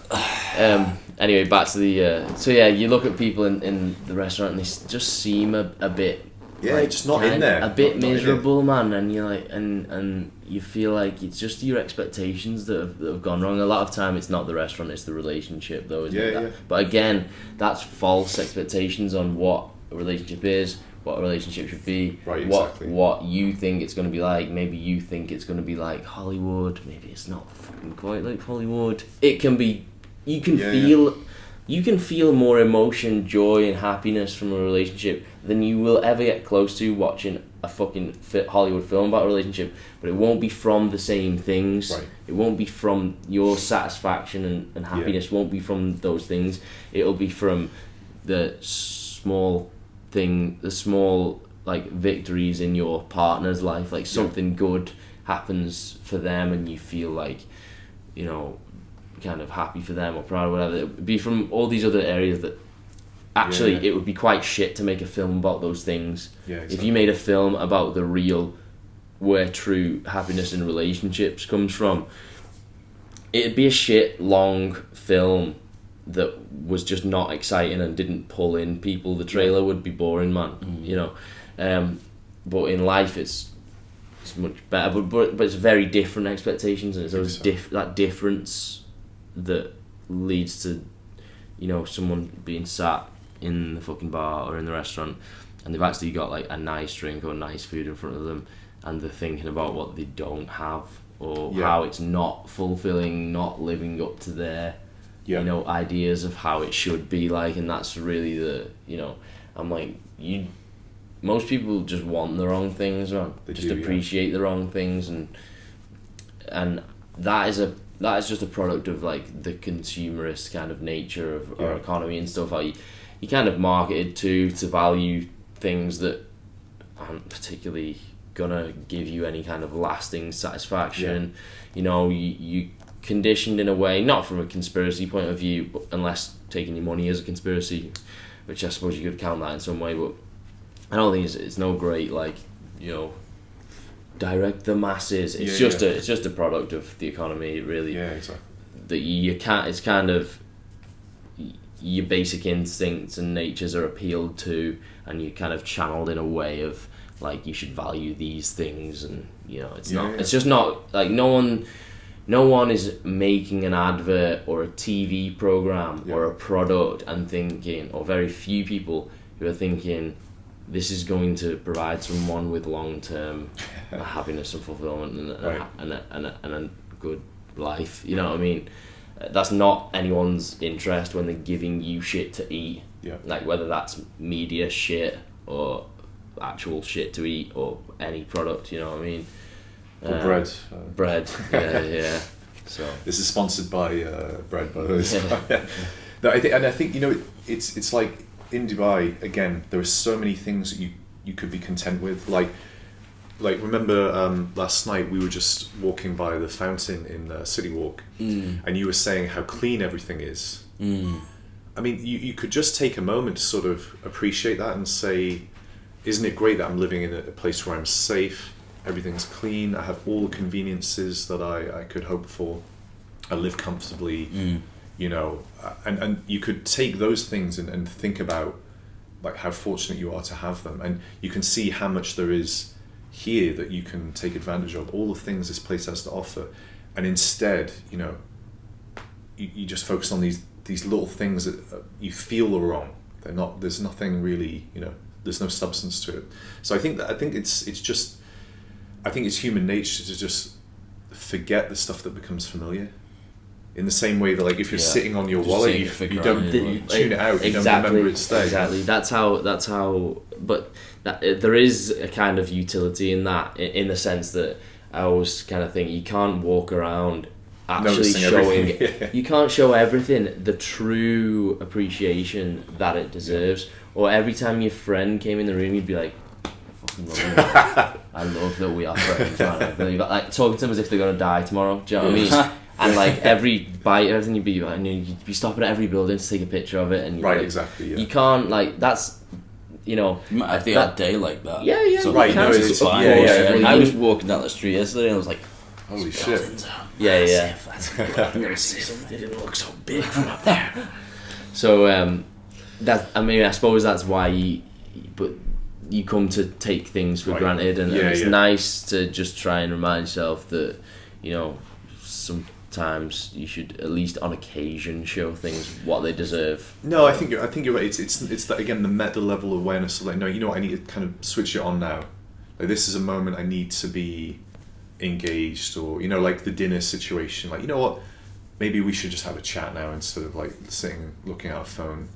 Anyway, back to the. So yeah, you look at people in the restaurant and they just seem a bit. Yeah, like, just not in there. A bit Not in miserable, man, and you're like, and you feel like it's just your expectations that have gone wrong. A lot of time, it's not the restaurant, it's the relationship, though, isn't it? Yeah. But again, that's false expectations on what a relationship is, what a relationship should be, Right, exactly. what you think it's going to be like. Maybe you think it's going to be like Hollywood. Maybe it's not fucking quite like Hollywood. It can be. You can feel. You can feel more emotion, joy, and happiness from a relationship than you will ever get close to watching a fucking Hollywood film about a relationship. But it won't be from the same things. Right. It won't be from your satisfaction and happiness. Won't be from those things. It'll be from the small like victories in your partner's life. Like something good happens for them, and you feel like, you know, kind of happy for them or proud or whatever. It would be from all these other areas that actually it would be quite shit to make a film about those things. Yeah, exactly. If you made a film about the real, where true happiness in relationships comes from, it'd be a shit long film that was just not exciting and didn't pull in people. The trailer would be boring, man. You know, but in life it's much better. But it's very different expectations, and it's those that difference that leads to, you know, someone being sat in the fucking bar or in the restaurant and they've actually got like a nice drink or nice food in front of them, and they're thinking about what they don't have, or how it's not fulfilling, not living up to their you know, ideas of how it should be like. And that's really the, you know, I'm like, most people just want the wrong things, man. They just appreciate the wrong things, and that is just a product of like the consumerist kind of nature of our economy and stuff. Like you kind of marketed to value things that aren't particularly gonna give you any kind of lasting satisfaction. You know, you conditioned in a way, not from a conspiracy point of view, but unless taking your money as a conspiracy, which I suppose you could count that in some way, but I don't think it's no great, like, you know, direct the masses. It's just a product of the economy, really. Yeah, exactly. That you can't. It's kind of your basic instincts and natures are appealed to, and you're kind of channeled in a way of like you should value these things, and you know it's not. It's just not like no one is making an advert or a TV program or a product and thinking, or very few people who are thinking, this is going to provide someone with long-term happiness and fulfillment and a good life. You know what I mean? That's not anyone's interest when they're giving you shit to eat. Like whether that's media shit or actual shit to eat or any product. You know what I mean? Or bread. Bread. Yeah. So this is sponsored by bread, by the way. Yeah. No, I think it's like in Dubai again. There are so many things that you could be content with. Like remember last night we were just walking by the fountain in City Walk, and you were saying how clean everything is. I mean, you could just take a moment to sort of appreciate that and say, isn't it great that I'm living in a place where I'm safe, everything's clean, I have all the conveniences that I could hope for, I live comfortably, and you could take those things and think about like how fortunate you are to have them, and you can see how much there is here that you can take advantage of, all the things this place has to offer, and instead, you just focus on these little things that you feel are wrong. They're not. There's nothing really. There's no substance to it. So I think it's human nature to just forget the stuff that becomes familiar. In the same way that, like, if you're sitting on your wallet, you tune it out. You don't remember it's there. Exactly. That's how. But there is a kind of utility in that, in the sense that I always kind of think you can't walk around actually showing. You can't show everything the true appreciation that it deserves. Or every time your friend came in the room, you'd be like, I fucking love you. I love that we are friends, man. Like talking to them as if they're gonna die tomorrow. Do you know what I mean? And like every bite, everything you'd be stopping at every building to take a picture of it, and exactly. Yeah. You can't that's. You might have the odd day like that. Yeah. So right. No, it's fine. Yeah. I was walking down the street yesterday, and I was like, holy shit. Yeah. I've never seen something that didn't look so big from up there. So I suppose that's why you come to take things for granted, and it's nice to just try and remind yourself that sometimes you should at least on occasion show things what they deserve. No, I think you're right. It's that, again, the meta level awareness of like, no, you know what, I need to kind of switch it on now. Like, this is a moment I need to be engaged, or like the dinner situation. Like, you know what, maybe we should just have a chat now instead of like sitting looking at our phone.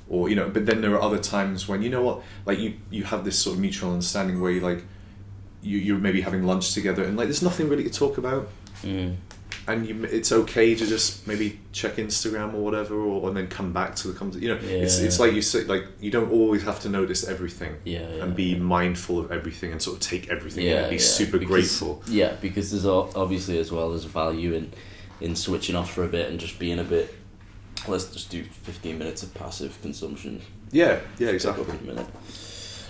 Or but then there are other times when like you have this sort of mutual understanding where you're maybe having lunch together, and like there's nothing really to talk about, and it's okay to just maybe check Instagram or whatever, and then come back to the conversation. It's like you say, like you don't always have to notice everything, and be mindful of everything and sort of take everything in and be super grateful. Yeah, because there's obviously as well there's a value in switching off for a bit and just being a bit. Let's just do 15 minutes of passive consumption. Yeah, exactly. A minute.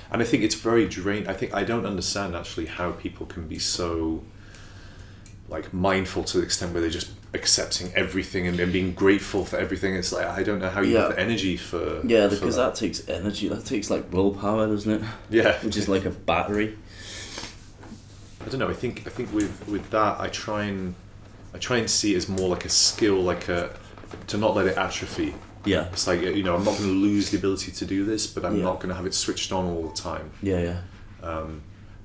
And I think it's very drained. I don't understand actually how people can be so like mindful to the extent where they're just accepting everything and being grateful for everything. It's like, I don't know how you have the energy for. Yeah, because that takes energy. That takes like willpower, doesn't it? Yeah, which is like a battery. I don't know. I think with that, I try and see it as more like a skill, to not let it atrophy. Yeah. It's like, I'm not going to lose the ability to do this, but I'm not going to have it switched on all the time. Yeah.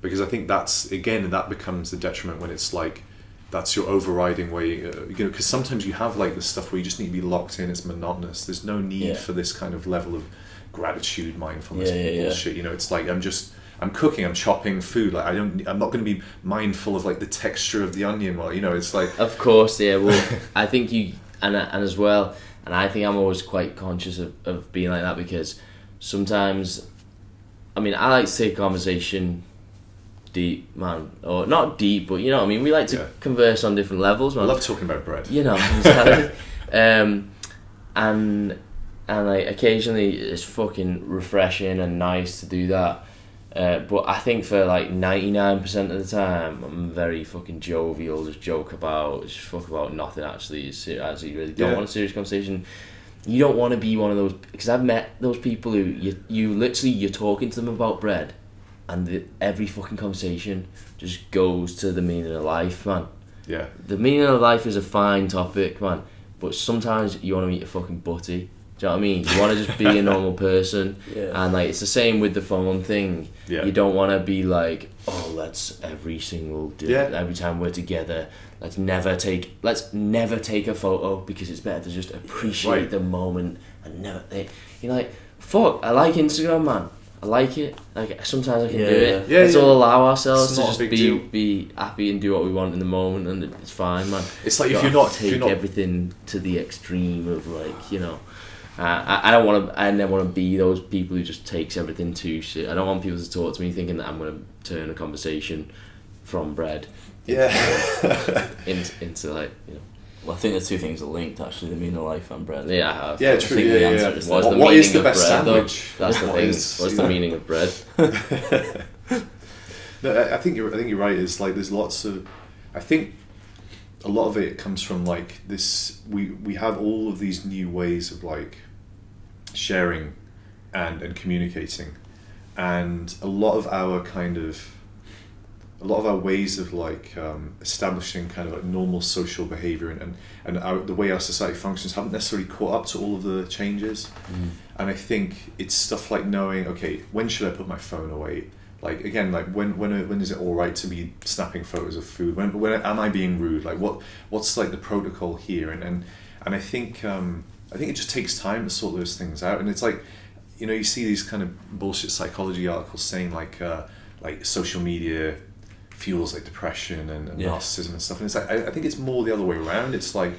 Because I think that becomes the detriment when it's like, that's your overriding way, because sometimes you have like this stuff where you just need to be locked in, it's monotonous. There's no need for this kind of level of gratitude, mindfulness, bullshit. It's like, I'm cooking, I'm chopping food. Like I'm not going to be mindful of like the texture of the onion. Well, it's like. Of course, yeah. Well, I think you. And as well, and I think I'm always quite conscious of being like that, because sometimes, I mean, I like to take conversation deep, man, or not deep, but you know what I mean. We like to converse on different levels, man. I love talking about bread. Exactly. And like occasionally it's fucking refreshing and nice to do that. But I think for like 99% of the time, I'm very fucking jovial, just fuck about nothing actually. You really don't want a serious conversation. You don't want to be one of those, because I've met those people who you're talking to them about bread, and every fucking conversation just goes to the meaning of life, man. Yeah. The meaning of life is a fine topic, man, but sometimes you want to eat a fucking butty. Do you know what I mean? You want to just be a normal person, and like it's the same with the phone thing. Yeah. You don't want to be like, let's every time we're together, let's never take a photo, because it's better to just appreciate the moment and never. You're like, fuck, I like Instagram, man. I like it. Like sometimes I can Yeah, do it. yeah. Let's Yeah, all allow ourselves It's to not a just big deal. be happy and do what we want in the moment, and it's fine, man. It's like You if don't you're have not, to if take you're not, everything to the extreme of like, you know. I don't want to. I never want to be those people who just takes everything too shit. I don't want people to talk to me thinking that I'm going to turn a conversation from bread yeah. into like, you know. Well, I think the two things are linked, actually, the meaning of life and bread. Yeah, I have. Yeah, I true. think Yeah, the yeah, answer yeah. is What's that. the What is meaning the of best bread, though? sandwich? That's the What thing. is- What's yeah. the meaning of bread? No, I think you're right. It's like there's lots of, I think a lot of it comes from like this. We have all of these new ways of like sharing and communicating, and a lot of our ways of like establishing kind of like normal social behavior and the way our society functions haven't necessarily caught up to all of the changes. And I think it's stuff like knowing, okay, when should I put my phone away? Like again, like when is it all right to be snapping photos of food? When am I being rude? Like what's like the protocol here? And I think it just takes time to sort those things out. And it's like, you know, you see these kind of bullshit psychology articles saying like social media fuels like depression and narcissism and stuff. And it's like I think it's more the other way around. It's like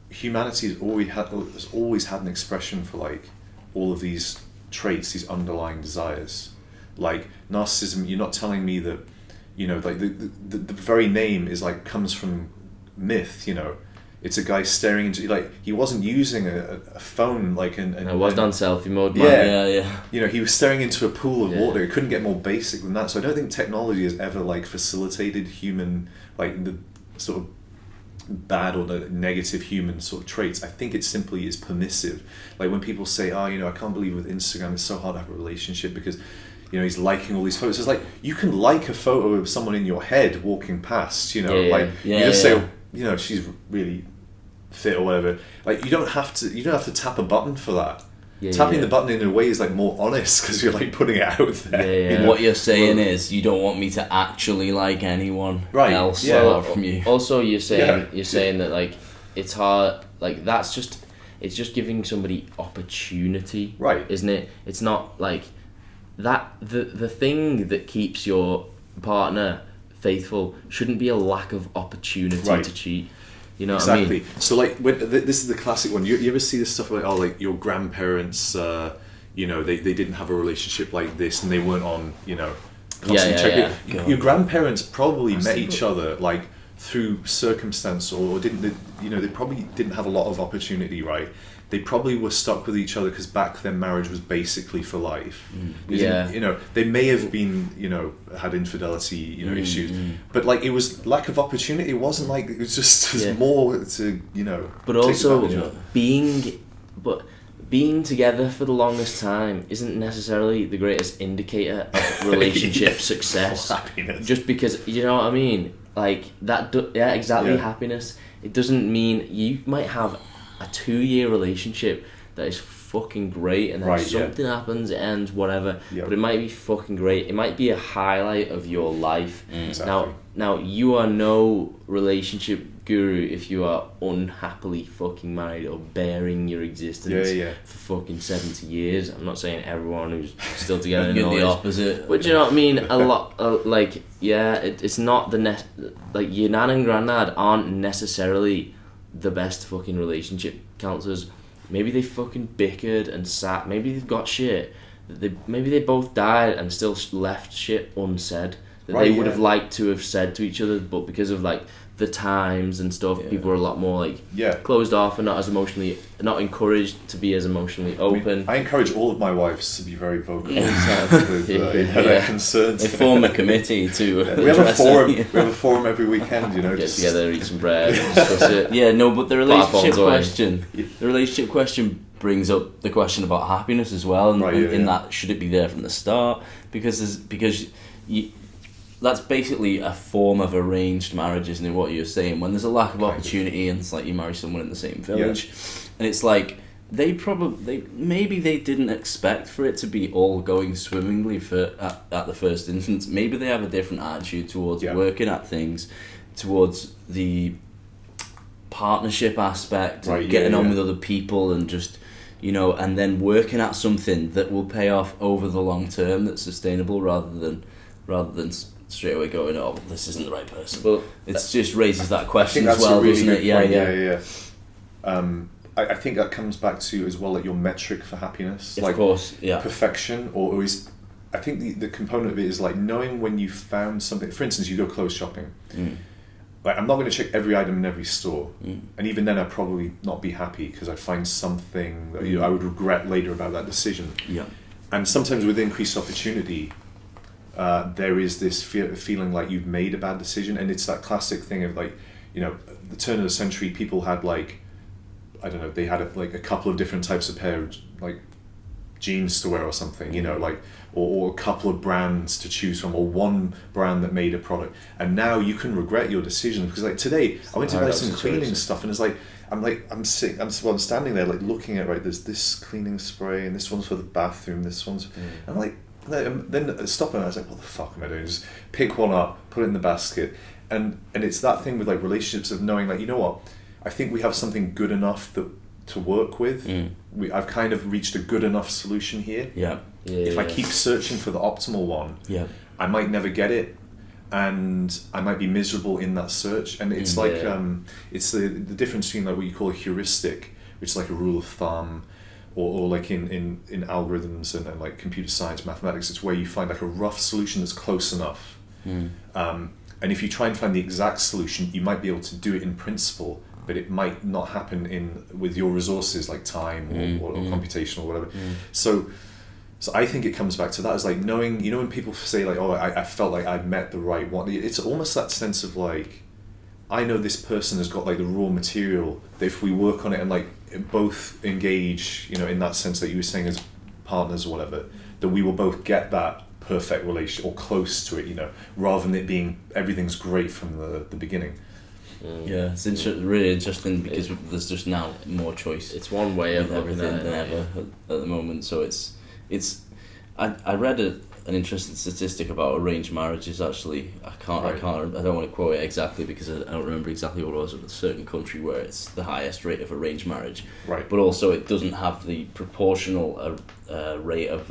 humanity has always had an expression for like all of these traits, these underlying desires. Like narcissism, you're not telling me that, you know, like the very name is like comes from myth, you know. It's a guy staring into, like, he wasn't using a phone like and I wasn't on selfie mode, man. Yeah. you know, he was staring into a pool of water. It couldn't get more basic than that. So I don't think technology has ever like facilitated human, like the sort of bad or the negative human sort of traits. I think it simply is permissive. Like when people say, oh, you know, I can't believe with Instagram it's so hard to have a relationship because, you know, he's liking all these photos. It's like, you can like a photo of someone in your head walking past, you know, you just say, oh, you know, she's really fit or whatever. Like you don't have to tap a button for that. Tapping the button in a way is like more honest because you're like putting it out there. Yeah. What you're saying is you don't want me to actually like anyone else apart from you. Also, you're saying that like it's hard. Like it's just giving somebody opportunity, right? Isn't it? It's not like that. The thing that keeps your partner faithful shouldn't be a lack of opportunity to cheat. You know what I mean? So like this is the classic one. You ever see this stuff like, oh, like your grandparents, you know, they didn't have a relationship like this and they weren't on, you know, constant checking. Your grandparents probably met each other like through circumstance or didn't, you know, they probably didn't have a lot of opportunity, right? They probably were stuck with each other because back then marriage was basically for life. You know, they may have been, you know, had infidelity, you know, issues, but like it was lack of opportunity. It wasn't like it was just more to, you know. But also being together for the longest time isn't necessarily the greatest indicator of relationship success. Happiness. Just because, you know what I mean? Like that. Happiness. It doesn't mean you might have a 2-year relationship that is fucking great and then something happens, it ends, whatever, but it might be fucking great. It might be a highlight of your life. Exactly. Now you are no relationship guru if you are unhappily fucking married or bearing your existence for fucking 70 years. I'm not saying everyone who's still together You're the opposite, but you know what I mean. A lot it's not like your nan and granddad aren't necessarily the best fucking relationship counselors. Maybe they fucking bickered and sat. Maybe they've got shit. Maybe they both died and still left shit unsaid that they would have liked to have said to each other, but because of like the times and stuff, people are a lot more like closed off and not encouraged to be as emotionally open. I encourage all of my wives to be very vocal with their concerns. They form a committee to. We have a forum. We have a forum every weekend. You know, get together, eat some bread, and discuss it. But the relationship question brings up the question about happiness as well, and in that should it be there from the start? Because that's basically a form of arranged marriage, isn't it? What you're saying, when there's a lack of opportunity, and it's like you marry someone in the same village, and it's like maybe they didn't expect for it to be all going swimmingly at the first instance. Maybe they have a different attitude towards working at things, towards the partnership aspect, getting on with other people, and just you know, and then working at something that will pay off over the long term, that's sustainable, rather than straight away going, oh, this isn't the right person. Well, it just raises that question I as think well, that's a really doesn't it? good point. I think that comes back to as well, like, your metric for happiness, Of course, yeah. perfection, or is, I think the component of it is like knowing when you found something. For instance, you go clothes shopping. Like, I'm not going to check every item in every store, and even then I'd probably not be happy because I'd find something that, I would regret later about that decision. Yeah. And sometimes with increased opportunity, there is this feeling like you've made a bad decision, and it's that classic thing of, like, you know, the turn of the century, people had, like, I don't know, they had a couple of different types of pair of, like, jeans to wear or something, you know, like, or a couple of brands to choose from, or one brand that made a product. And now you can regret your decision, because, like, today I went to buy some cleaning stuff, and it's like I'm standing there, like, looking at, right, there's this cleaning spray, and this one's for the bathroom, this one's I'm like, then stopping, I was like, what the fuck am I doing? Just pick one up, put it in the basket. And it's that thing with, like, relationships, of knowing, like, you know what, I think we have something good enough to work with. I've kind of reached a good enough solution here. If I keep searching for the optimal one, I might never get it, and I might be miserable in that search. And it's it's the difference between, like, what you call a heuristic, which is like a rule of thumb, or like in algorithms and like computer science, mathematics, it's where you find, like, a rough solution that's close enough. And if you try and find the exact solution, you might be able to do it in principle, but it might not happen with your resources, like time or computation or whatever. So I think it comes back to that, as, like, knowing, you know, when people say, like, oh, I felt like I'd met the right one, it's almost that sense of, like, I know this person has got, like, the raw material that if we work on it and, like, both engage, you know, in that sense that you were saying, as partners or whatever, that we will both get that perfect relation or close to it, you know, rather than it being everything's great from the beginning. Yeah, it's really interesting, because there's just now more choice. It's one way of looking everything at it than ever at the moment. So I read an interesting statistic about arranged marriages. Actually, I don't want to quote it exactly, because I don't remember exactly what it was. A certain country where it's the highest rate of arranged marriage, right? But also it doesn't have the proportional rate of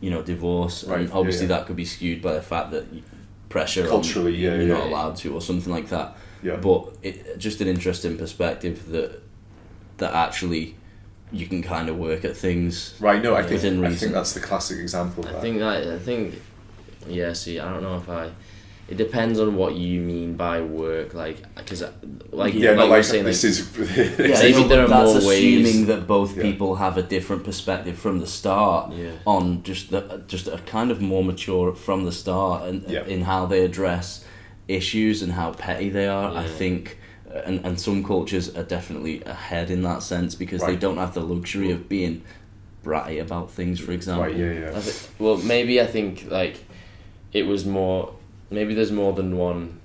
divorce, right. And obviously that could be skewed by the fact that pressure culturally, you're not allowed to, or something like that. Yeah. But it just an interesting perspective that actually you can kind of work at things. Right. No, I think reason. that's the classic example of that. I think. See, I don't know if it depends on what you mean by work, like, because, like, we're saying, this like, is maybe there are that's more ways. Assuming that both people have a different perspective from the start on just a kind of more mature from the start, and in how they address issues and how petty they are. I think, and some cultures are definitely ahead in that sense, because they don't have the luxury of being bratty about things, for example. Right. Maybe I think, like, it was more. Maybe there's more than one,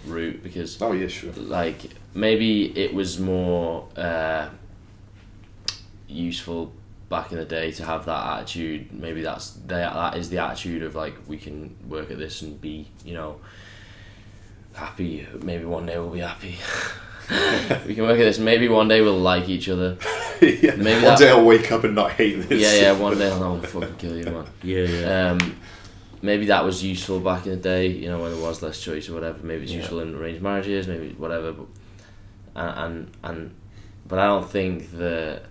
route, because... Oh, yeah, sure. Like, maybe it was more useful back in the day to have that attitude. Maybe that is the attitude of, like, we can work at this and be, happy. Maybe one day we'll be happy. We can work at this. Maybe one day we'll like each other. Maybe one day I'll wake up and not hate this. One day I'll fucking kill you, man. Maybe that was useful back in the day, when there was less choice or whatever. Maybe it's useful in arranged marriages, maybe whatever. But but I don't think that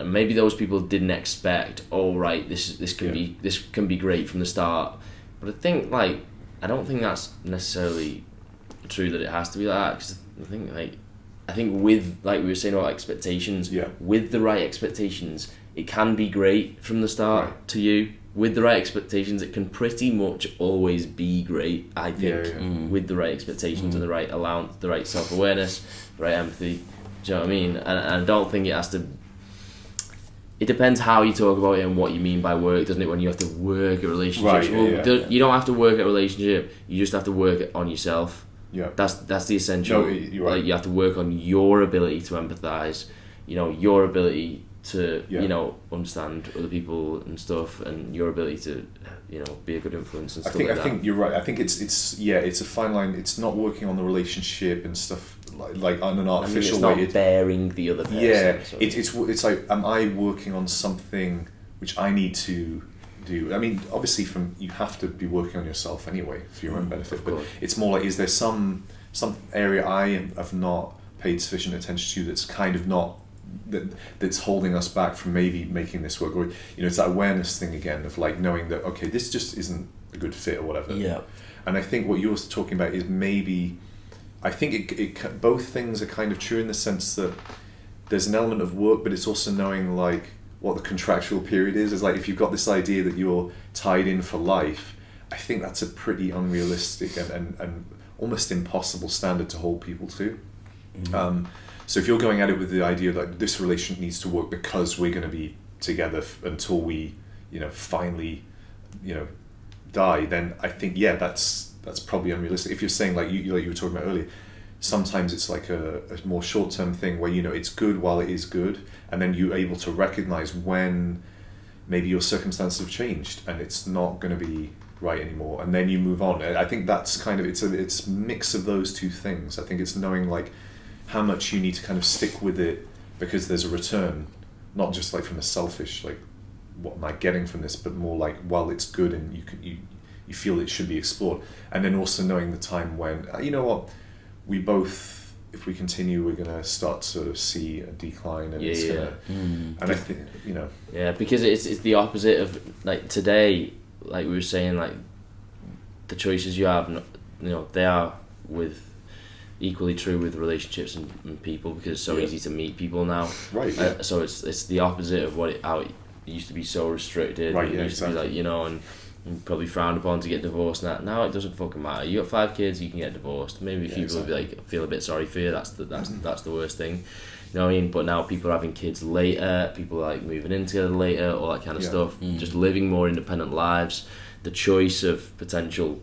maybe those people didn't expect. Oh, right, this can be great from the start. But I think, like, I don't think that's necessarily true that it has to be like that. Because I think with, like we were saying about expectations, with the right expectations, it can be great from the start to you. With the right expectations, it can pretty much always be great, I think, with the right expectations and the right allowance, the right self-awareness, the right empathy. Do you know what I mean? And I don't think it has to... It depends how you talk about it and what you mean by work, doesn't it? When you have to work a relationship. You don't have to work a relationship, you just have to work on yourself. Yeah. That's the essential. No, you're right. Like, you have to work on your ability to empathise, your ability to understand other people and stuff, and your ability to be a good influence and stuff. I think you're right. I think it's a fine line. It's not working on the relationship and stuff like on an artificial it's not way. bearing the other person. Yeah, so. it's like, am I working on something which I need to do? I mean, obviously, you have to be working on yourself anyway for your own benefit. But it's more like, is there some area I have not paid sufficient attention to that's kind of not that's holding us back from maybe making this work? Or it's that awareness thing again of like knowing that, okay, this just isn't a good fit or whatever. Yeah. And I think what you're talking about is maybe, I think it both things are kind of true in the sense that there's an element of work, but it's also knowing like what the contractual period is. Is like, if you've got this idea that you're tied in for life, I think that's a pretty unrealistic and almost impossible standard to hold people to. Mm-hmm. So if you're going at it with the idea that this relationship needs to work because we're going to be together until we, finally, die, then I think, that's probably unrealistic. If you're saying like you were talking about earlier, sometimes it's like a more short-term thing where it's good while it is good, and then you're able to recognize when maybe your circumstances have changed and it's not going to be right anymore, and then you move on. I think that's kind of it's a mix of those two things. I think it's knowing like how much you need to kind of stick with it because there's a return, not just like from a selfish like what am I getting from this, but more like while it's good and you feel it should be explored, and then also knowing the time when we both, if we continue, we're going to start to see a decline, and it's going to, and I think because it's the opposite of like today, like we were saying, like the choices you have, they are equally true with relationships and people, because it's so easy to meet people now, right? So it's the opposite of how it used to be so restricted, right? It used to be like and probably frowned upon to get divorced. Now it doesn't fucking matter. You got 5 kids, you can get divorced. Maybe a few people would be like, feel a bit sorry for you. That's the worst thing. You know what I mean? But now people are having kids later. People are like moving in together later. All that kind of stuff. Just living more independent lives. The choice of potential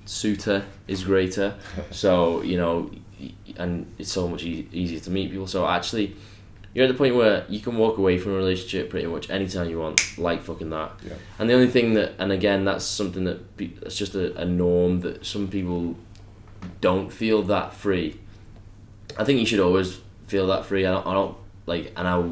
suitor is greater. So and it's so much easier to meet people. So actually, you're at the point where you can walk away from a relationship pretty much anytime you want, like fucking that. Yeah. And the only thing and again, that's something that's just a norm that some people don't feel that free. I think you should always feel that free. I don't like, and I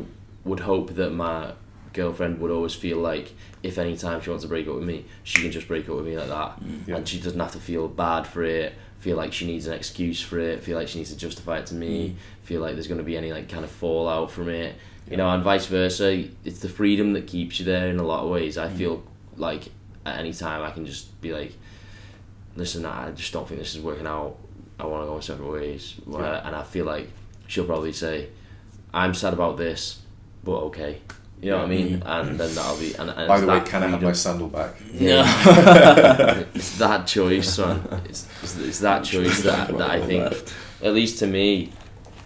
would hope that my girlfriend would always feel like if any time she wants to break up with me, she can just break up with me like that, and she doesn't have to feel bad for it, feel like she needs an excuse for it, feel like she needs to justify it to me, feel like there's going to be any like kind of fallout from it, and vice versa. It's the freedom that keeps you there in a lot of ways. I feel like at any time I can just be like, listen, I just don't think this is working out, I want to go in separate ways, and I feel like she'll probably say, I'm sad about this, but okay. You know what I mean? And then that'll be... And by the way, can I have my sandal back? Yeah. It's that choice, man. It's that choice that I think, at least to me,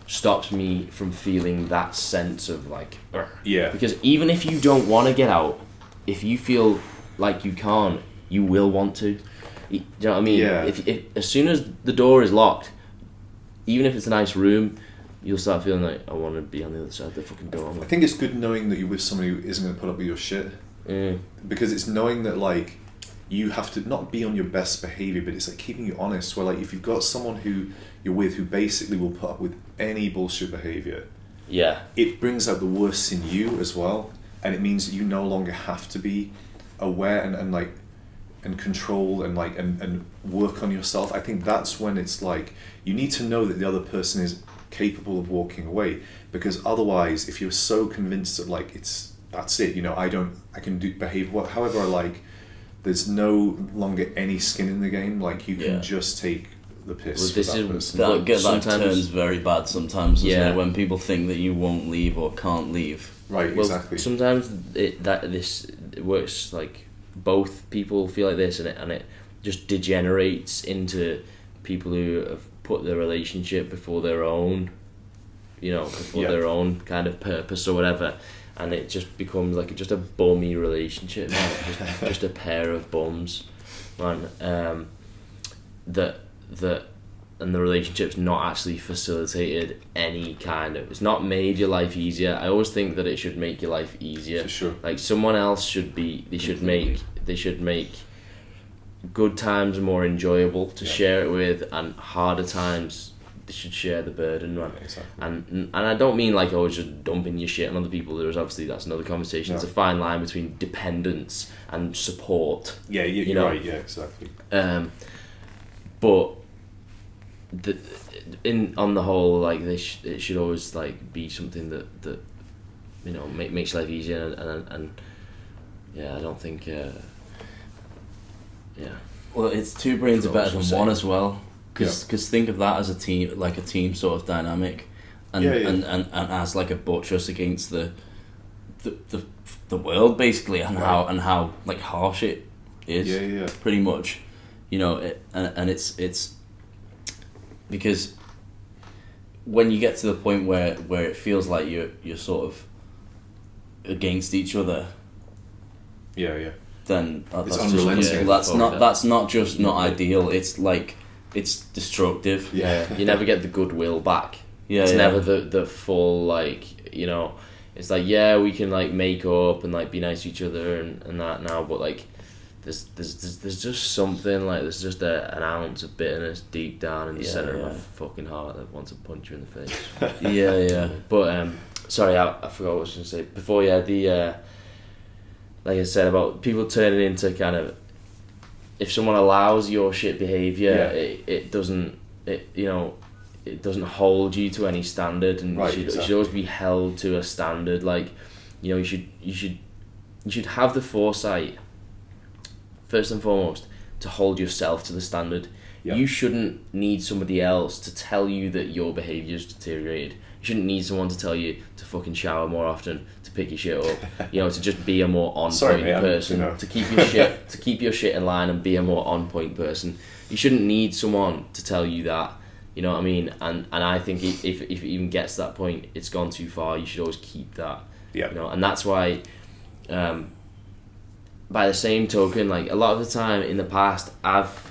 stops me from feeling that sense of like... Yeah. Because even if you don't want to get out, if you feel like you can't, you will want to. Do you know what I mean? Yeah. If as soon as the door is locked, even if it's a nice room, you'll start feeling like, I want to be on the other side of the fucking door. I think it's good knowing that you're with somebody who isn't going to put up with your shit. Because it's knowing that like you have to not be on your best behaviour, but it's like keeping you honest, where like if you've got someone who you're with who basically will put up with any bullshit behaviour, it brings out the worst in you as well, and it means that you no longer have to be aware and control and work on yourself. I think that's when it's like you need to know that the other person is capable of walking away, because otherwise if you're so convinced that like that's it, I can behave however I like, there's no longer any skin in the game, like you can just take the piss with that person. That turns very bad sometimes, doesn't it, when people think that you won't leave or can't leave. Right, exactly. Sometimes it works like both people feel like this, and it just degenerates into people who have put their relationship before their own, their own kind of purpose or whatever, and it just becomes like just a bummy relationship, man. just a pair of bums, man. And the relationship's not actually facilitated any kind of. It's not made your life easier. I always think that it should make your life easier. For sure. Like someone else should be. They should make good times more enjoyable to share it with, and harder times should share the burden, right? Yeah, exactly. And I don't mean like always just dumping your shit on other people. There's obviously, that's another conversation. No. It's a fine line between dependence and support. Yeah, you're right. Yeah, exactly. But on the whole, like it should always like be something that you know makes life easier, and yeah, I don't think yeah. Well, it's two brains are better than one as well. Because think of that as a team, like a team sort of dynamic, and as like a buttress against the world basically, and how like harsh it is. Pretty much, you know, and it's because when you get to the point where it feels like you're sort of against each other. Then it's unrelenting. That's not just not ideal. It's like it's destructive. You never get the goodwill back. It's never the full, like, you know, it's like, yeah, we can like make up and like be nice to each other and that now, but like there's just something, like there's just an ounce of bitterness deep down in the center of my fucking heart that wants to punch you in the face. But sorry, I forgot what I was going to say before. The like I said about people turning into kind of, if someone allows your shit behaviour, it doesn't hold you to any standard, and you should always be held to a standard. Like, you know, you should have the foresight, first and foremost, to hold yourself to the standard. You shouldn't need somebody else to tell you that your behaviour's deteriorated. You shouldn't need someone to tell you to fucking shower more often, to pick your shit up, you know, to just be a more on point person, to keep your shit in line and be a more on point person. You shouldn't need someone to tell you that, you know what I mean? And I think if it even gets to that point, it's gone too far. You should always keep that. You know, and that's why by the same token, like a lot of the time in the past, I've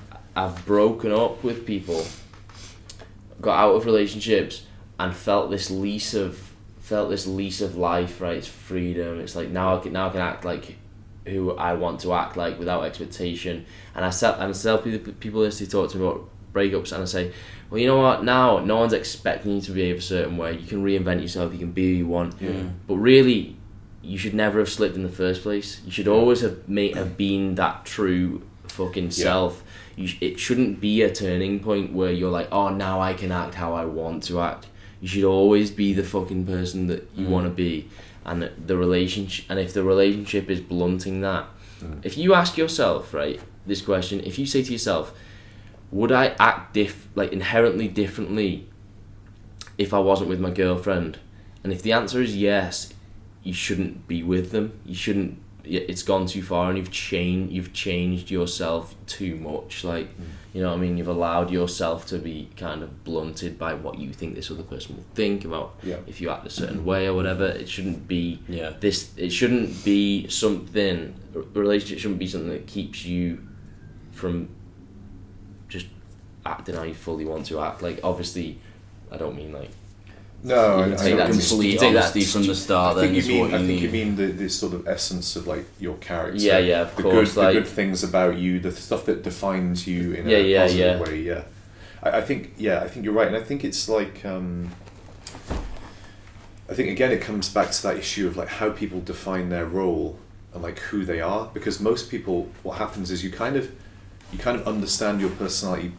broken up with people, got out of relationships, and felt this lease of life, right? It's freedom. It's like now I can act like who I want to act like without expectation. And I tell people this, who talk to me about breakups, and I say, well, you know what? Now no one's expecting you to behave a certain way. You can reinvent yourself. You can be who you want. But really, you should never have slipped in the first place. You should always have been that true fucking self. It shouldn't be a turning point where you're like, oh, now I can act how I want to act. You should always be the fucking person that you want to be, and the relationship. And if the relationship is blunting that, if you ask yourself, right, this question, if you say to yourself, would I act inherently differently if I wasn't with my girlfriend? And if the answer is yes, you shouldn't be with them. You shouldn't. It's gone too far, and you've changed yourself too much. Like, you know what I mean? You've allowed yourself to be kind of blunted by what you think this other person will think about if you act a certain way or whatever. It shouldn't be this. It shouldn't be something. A relationship shouldn't be something that keeps you from just acting how you fully want to act. Like, obviously, I don't mean like. No, I take that complete honesty from the start. I think you mean the sort of essence of like your character. Yeah, of course. The good things about you, the stuff that defines you in a positive way. Yeah, I think you're right, and I think it's like I think again it comes back to that issue of like how people define their role and like who they are. Because most people, what happens is you kind of understand your personality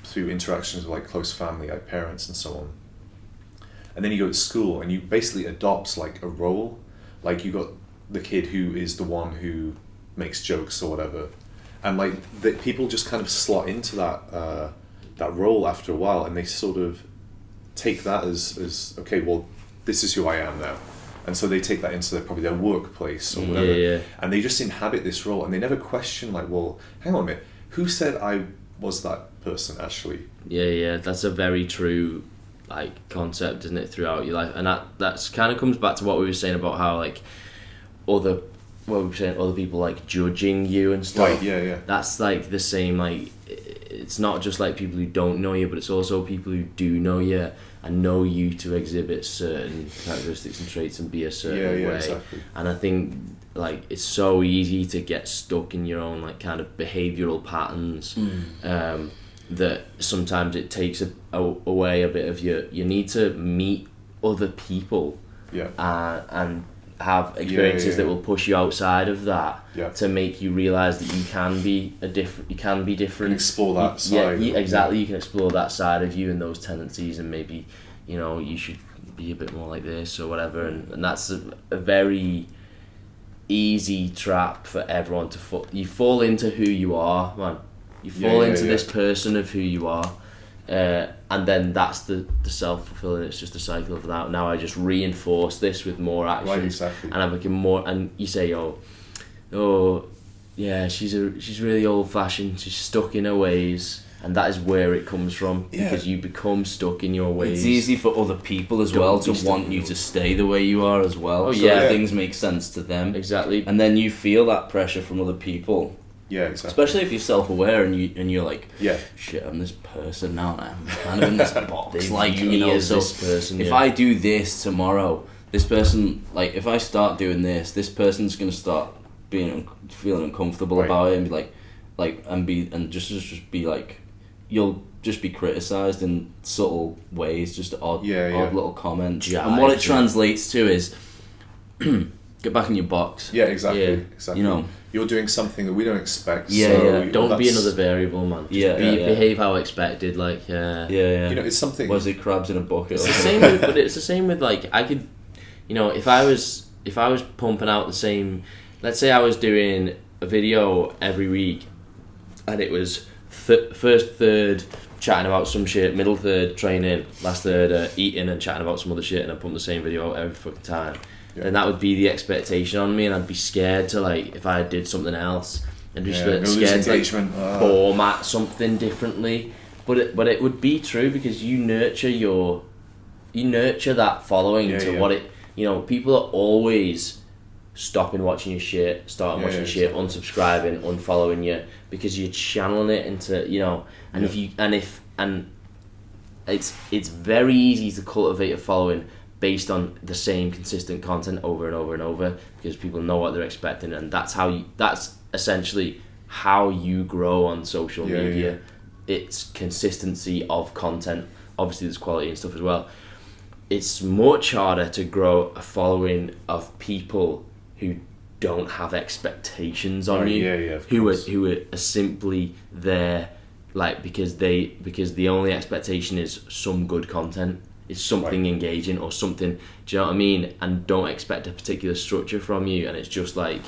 through interactions with like close family, like parents and so on. And then you go to school and you basically adopt like a role. Like you got the kid who is the one who makes jokes or whatever, and like people just kind of slot into that role after a while, and they sort of take that as okay, well, this is who I am now, and so they take that into probably their workplace or whatever, and they just inhabit this role, and they never question like, well, hang on a minute, who said I was that person actually? That's a very true like concept, isn't it, throughout your life? And that's kind of comes back to what we were saying about how like other people like judging you and stuff. Right, That's like the same, like it's not just like people who don't know you, but it's also people who do know you and know you to exhibit certain characteristics and traits and be a certain way. Exactly. And I think like it's so easy to get stuck in your own like kind of behavioural patterns. that sometimes it takes away a bit of you need to meet other people and have experiences that will push you outside of that to make you realise that you can be different. You can explore that side. Exactly. You can explore that side of you and those tendencies, and maybe you should be a bit more like this or whatever. And that's a very easy trap for everyone to fall. You fall into who you are, man. You fall into this person of who you are. And then that's the self-fulfilling. It's just a cycle of that. Now I just reinforce this with more actions, right, exactly. And I become more. And you say, oh, yeah, she's really old-fashioned. She's stuck in her ways, and that is where it comes from because you become stuck in your ways. It's easy for other people as well to want you to stay the way you are as well. Oh, so that things make sense to them. Exactly. And then you feel that pressure from other people. Yeah, exactly. Especially if you're self-aware and you're like, shit, I'm this person now. I'm kind of in this box. Like, so this person, if I do this tomorrow, this person, like, if I start doing this person's gonna start feeling uncomfortable about it and be like, and just be like, you'll just be criticised in subtle ways, just odd little comments. And what it translates to is, get back in your box. Yeah, exactly. Exactly. You're doing something that we don't expect. Don't be another variable, man. Just behave how expected. Like, it's something. Was it crabs in a bucket? It's the same with, but it's the same with like I could, if I was pumping out the same. Let's say I was doing a video every week, and it was first third chatting about some shit, middle third training, last third eating and chatting about some other shit, and I pump the same video out every fucking time. And that would be the expectation on me, and I'd be scared to, like, if I did something else, I'd be scared to like, format something differently. But it would be true because you nurture that following to what it. People are always stopping watching your shit, starting watching your shit, unsubscribing, unfollowing you because you're channeling it into and it's very easy to cultivate a following based on the same consistent content over and over and over because people know what they're expecting, and that's essentially how you grow on social media. It's consistency of content. Obviously there's quality and stuff as well. It's much harder to grow a following of people who don't have expectations on you, who are simply there like because the only expectation is some good content. It's something engaging or something, do you know what I mean? And don't expect a particular structure from you, and it's just like,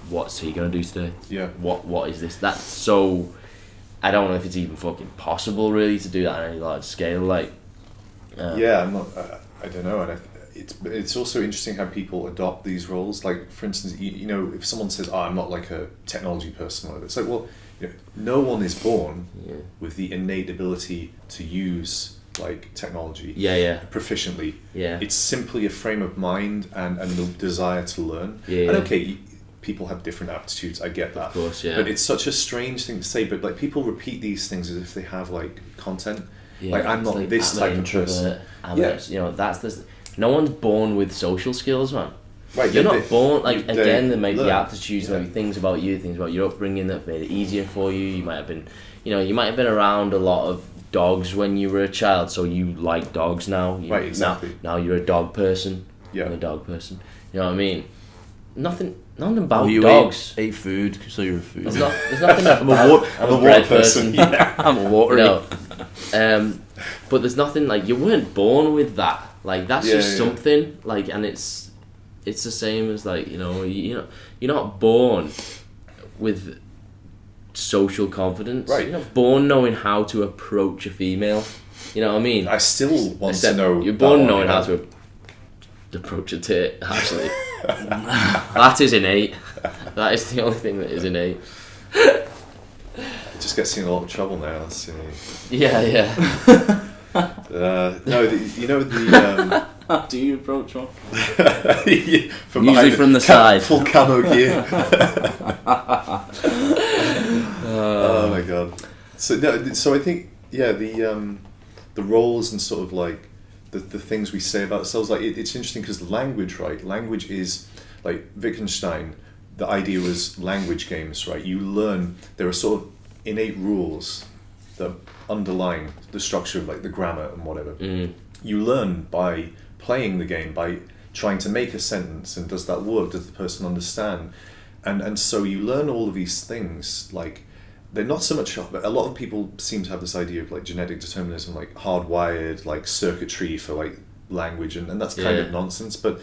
what's he gonna do today? What is this? That's so, I don't know if it's even fucking possible really to do that on any large scale. Like, I'm not. I don't know, and it's also interesting how people adopt these roles. Like, for instance, if someone says, "Oh, I'm not like a technology person," or whatever, it's like, well, no one is born with the innate ability to use like technology proficiently. It's simply a frame of mind and the desire to learn. And okay, people have different aptitudes, I get that, of course, but it's such a strange thing to say, but like people repeat these things as if they have like content. Like, I'm not like, this type of person. That's this. No one's born with social skills, man. Right, you're not born like there might be aptitudes, maybe things about you, things about your upbringing that made it easier for you. You might have been around a lot of dogs when you were a child, so you like dogs now. Now you're a dog person. You're a dog person. You know what I mean? Nothing about dogs. Ate food, so you're a food. There's nothing about. I'm a bread person. I'm a water. But there's nothing like you weren't born with that. Like that's just something. Like, and it's the same as like you're not born with social confidence. Right. You're not born knowing how to approach a female. You know what I mean? I still want to know. You're born knowing how to approach a tit, actually. That is innate. That is the only thing that is innate. It just gets in a lot of trouble now. That's Yeah. How do you approach one? Usually from the side. Full camo gear. Oh my god. So I think the roles and sort of like the things we say about ourselves, like it's interesting because language is like Wittgenstein. The idea was language games, right? You learn, there are sort of innate rules the underlying the structure of like the grammar and whatever. Mm. You learn by playing the game, by trying to make a sentence, and does that work? Does the person understand? And so you learn all of these things. Like, they're not so much. A lot of people seem to have this idea of like genetic determinism, like hardwired, like circuitry for like language, and that's kind of nonsense. But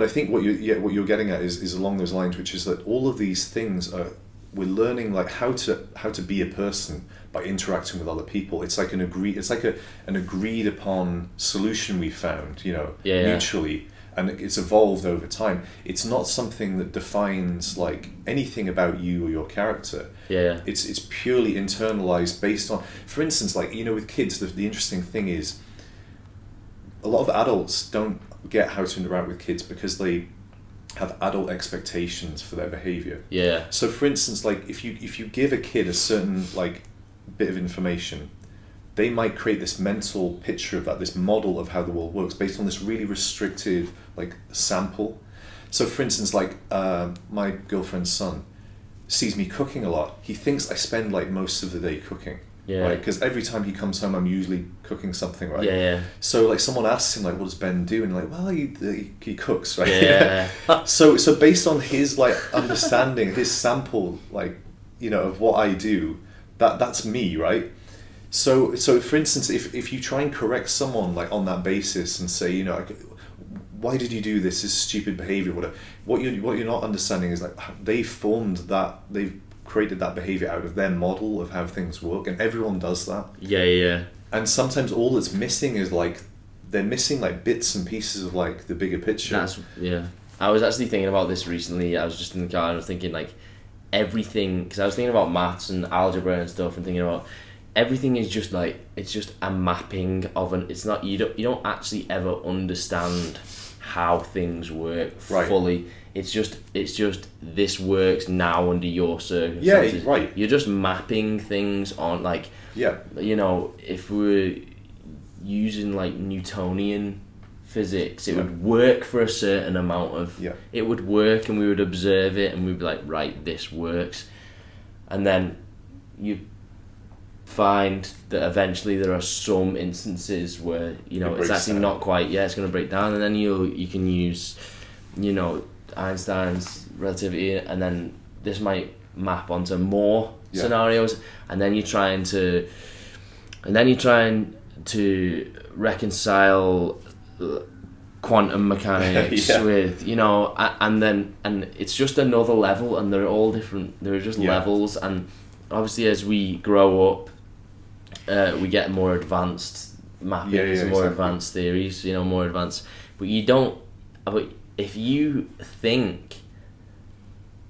I think what you're getting at is along those lines, which is that all of these things are, we're learning like how to be a person by interacting with other people. It's like an agreed upon solution we found, mutually, and it's evolved over time. It's not something that defines like anything about you or your character. Yeah. It's purely internalized based on, for instance, like with kids, the interesting thing is a lot of adults don't get how to interact with kids because they have adult expectations for their behavior. Yeah. So for instance, like if you give a kid a certain like bit of information, they might create this mental picture of that, this model of how the world works based on this really restricted like sample. So for instance, like my girlfriend's son sees me cooking a lot. He thinks I spend like most of the day cooking. Yeah. Right, because every time he comes home, I'm usually cooking something, right? Yeah. So like someone asks him like, "What does Ben do?" And like, well, he cooks, right? Yeah. So based on his like understanding, his sample, like of what I do, that's me, right? So for instance, if you try and correct someone like on that basis and say, why did you do this? This stupid behavior, whatever. What you're not understanding is like they've created that behavior out of their model of how things work, and everyone does that. Yeah. And sometimes all that's missing is like they're missing like bits and pieces of like the bigger picture. I was actually thinking about this recently. I was just in the car and I was thinking like everything, because I was thinking about maths and algebra and stuff, and thinking about everything is just like, it's just a mapping of it's not, you don't actually ever understand how things work fully. It's just this works now under your circumstances. Yeah, right. You're just mapping things on like, if we were using like Newtonian physics, it would work for a certain amount of it would work, and we would observe it and we'd be like, right, this works. And then you find that eventually there are some instances where it's actually not quite it's going to break down, and then you can use Einstein's relativity, and then this might map onto more scenarios, and then you're trying to reconcile quantum mechanics with and it's just another level, and they're all different. They're just levels, and obviously as we grow up, we get more advanced mappings, advanced theories, more advanced. But if you think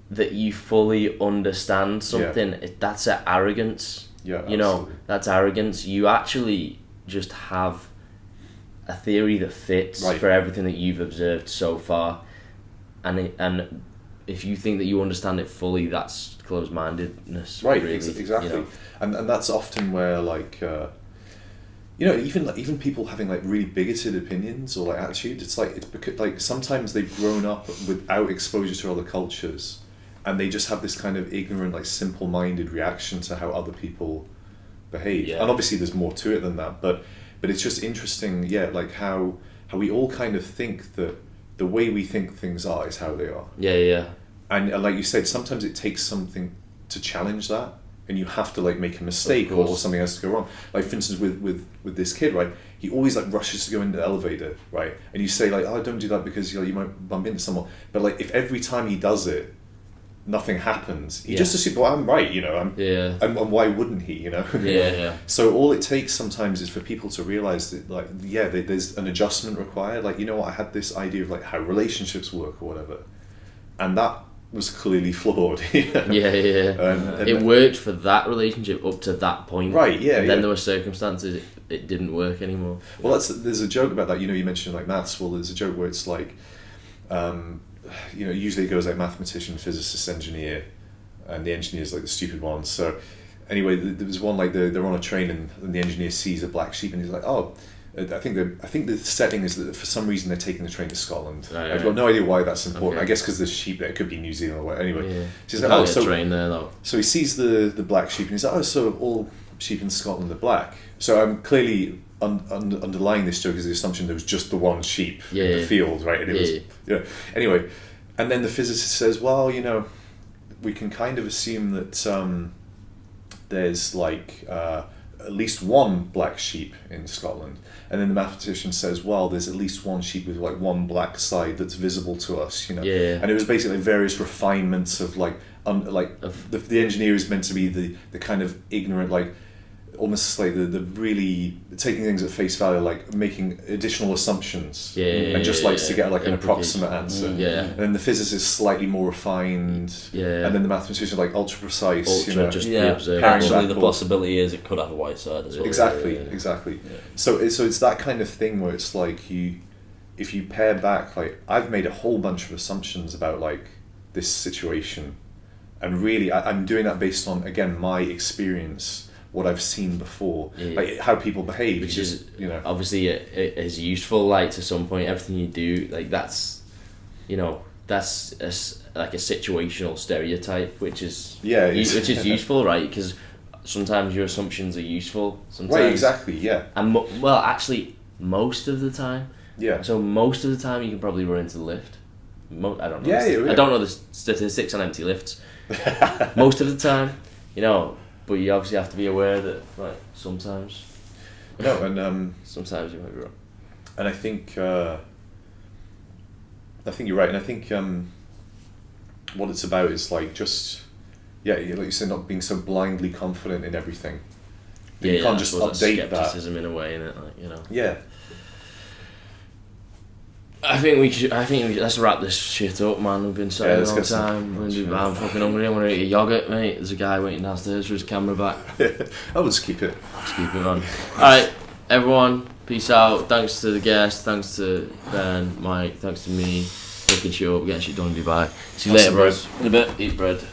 that you fully understand something, that's an arrogance. Absolutely. That's arrogance. You actually just have a theory that fits for everything that you've observed so far, and if you think that you understand it fully, that's closed-mindedness. Right, really, exactly. And that's often where like even people having like really bigoted opinions or like attitudes, it's because like sometimes they've grown up without exposure to other cultures, and they just have this kind of ignorant, like simple-minded reaction to how other people behave. And obviously there's more to it than that, but it's just interesting, like how we all kind of think that the way we think things are is how they are. And like you said, sometimes it takes something to challenge that, and you have to like make a mistake or something has to go wrong. Like for instance, with this kid, right? He always like rushes to go into the elevator, right? And you say like, "Oh, don't do that because you might bump into someone." But like if every time he does it, nothing happens, he just assumes, "Well, I'm right," and why wouldn't he, So all it takes sometimes is for people to realize that like, there's an adjustment required. Like, I had this idea of like how relationships work or whatever, and that was clearly flawed. And it worked for that relationship up to that point, right? And then there were circumstances it didn't work anymore. Well, there's a joke about that. You mentioned like maths. Well, there's a joke where it's like, usually it goes like mathematician, physicist, engineer, and the engineer's like the stupid one. So anyway, there was one like they're on a train and the engineer sees a black sheep and he's like, "Oh, I think the setting is that for some reason they're taking the train to Scotland." I've got no idea why that's important. I guess because there's sheep there. It could be New Zealand or whatever. Anyway, so he's like, train there though. So he sees the black sheep and he's like, "Oh, so sheep in Scotland are black. So I'm clearly underlying this joke is the assumption there was just the one sheep in the field, right? And it was, anyway, and then the physicist says, well, we can kind of assume that there's like at least one black sheep in Scotland. And then the mathematician says, well, there's at least one sheep with like one black side that's visible to us, And it was basically various refinements of like, the engineer is meant to be the kind of ignorant, like almost like the really taking things at face value, like making additional assumptions, and just likes to get like an approximate answer. And then the physicist slightly more refined, and then the mathematician like ultra precise. Actually, the possibility is it could have a white side as well. Exactly. So it's that kind of thing where it's like if you pare back, like I've made a whole bunch of assumptions about like this situation, and really I'm doing that based on, again, my experience, what I've seen before, like how people behave, which is obviously it is useful. Like to some point, everything you do, like that's like a situational stereotype, which is which is useful, right? Because sometimes your assumptions are useful. Sometimes, right, exactly, and actually, most of the time, So most of the time, you can probably run into the lift. I don't know. I don't know the statistics on empty lifts. Most of the time, but you obviously have to be aware that, like, sometimes. No, and sometimes you might be wrong. And I think you're right. And I think what it's about is like just like you said, not being so blindly confident in everything. You can't just update that. Skepticism in a way, innit? Like, Yeah. I think let's wrap this shit up, man. We've been sitting a long time. I'm fucking hungry. I want to eat a yogurt, mate. There's a guy waiting downstairs for his camera back. I'll just keep it. Man. Alright, everyone, peace out. Thanks to the guest, thanks to Ben, Mike, thanks to me. Picking shit up, getting shit done in Dubai. See you later, bros. In a bit, eat bread.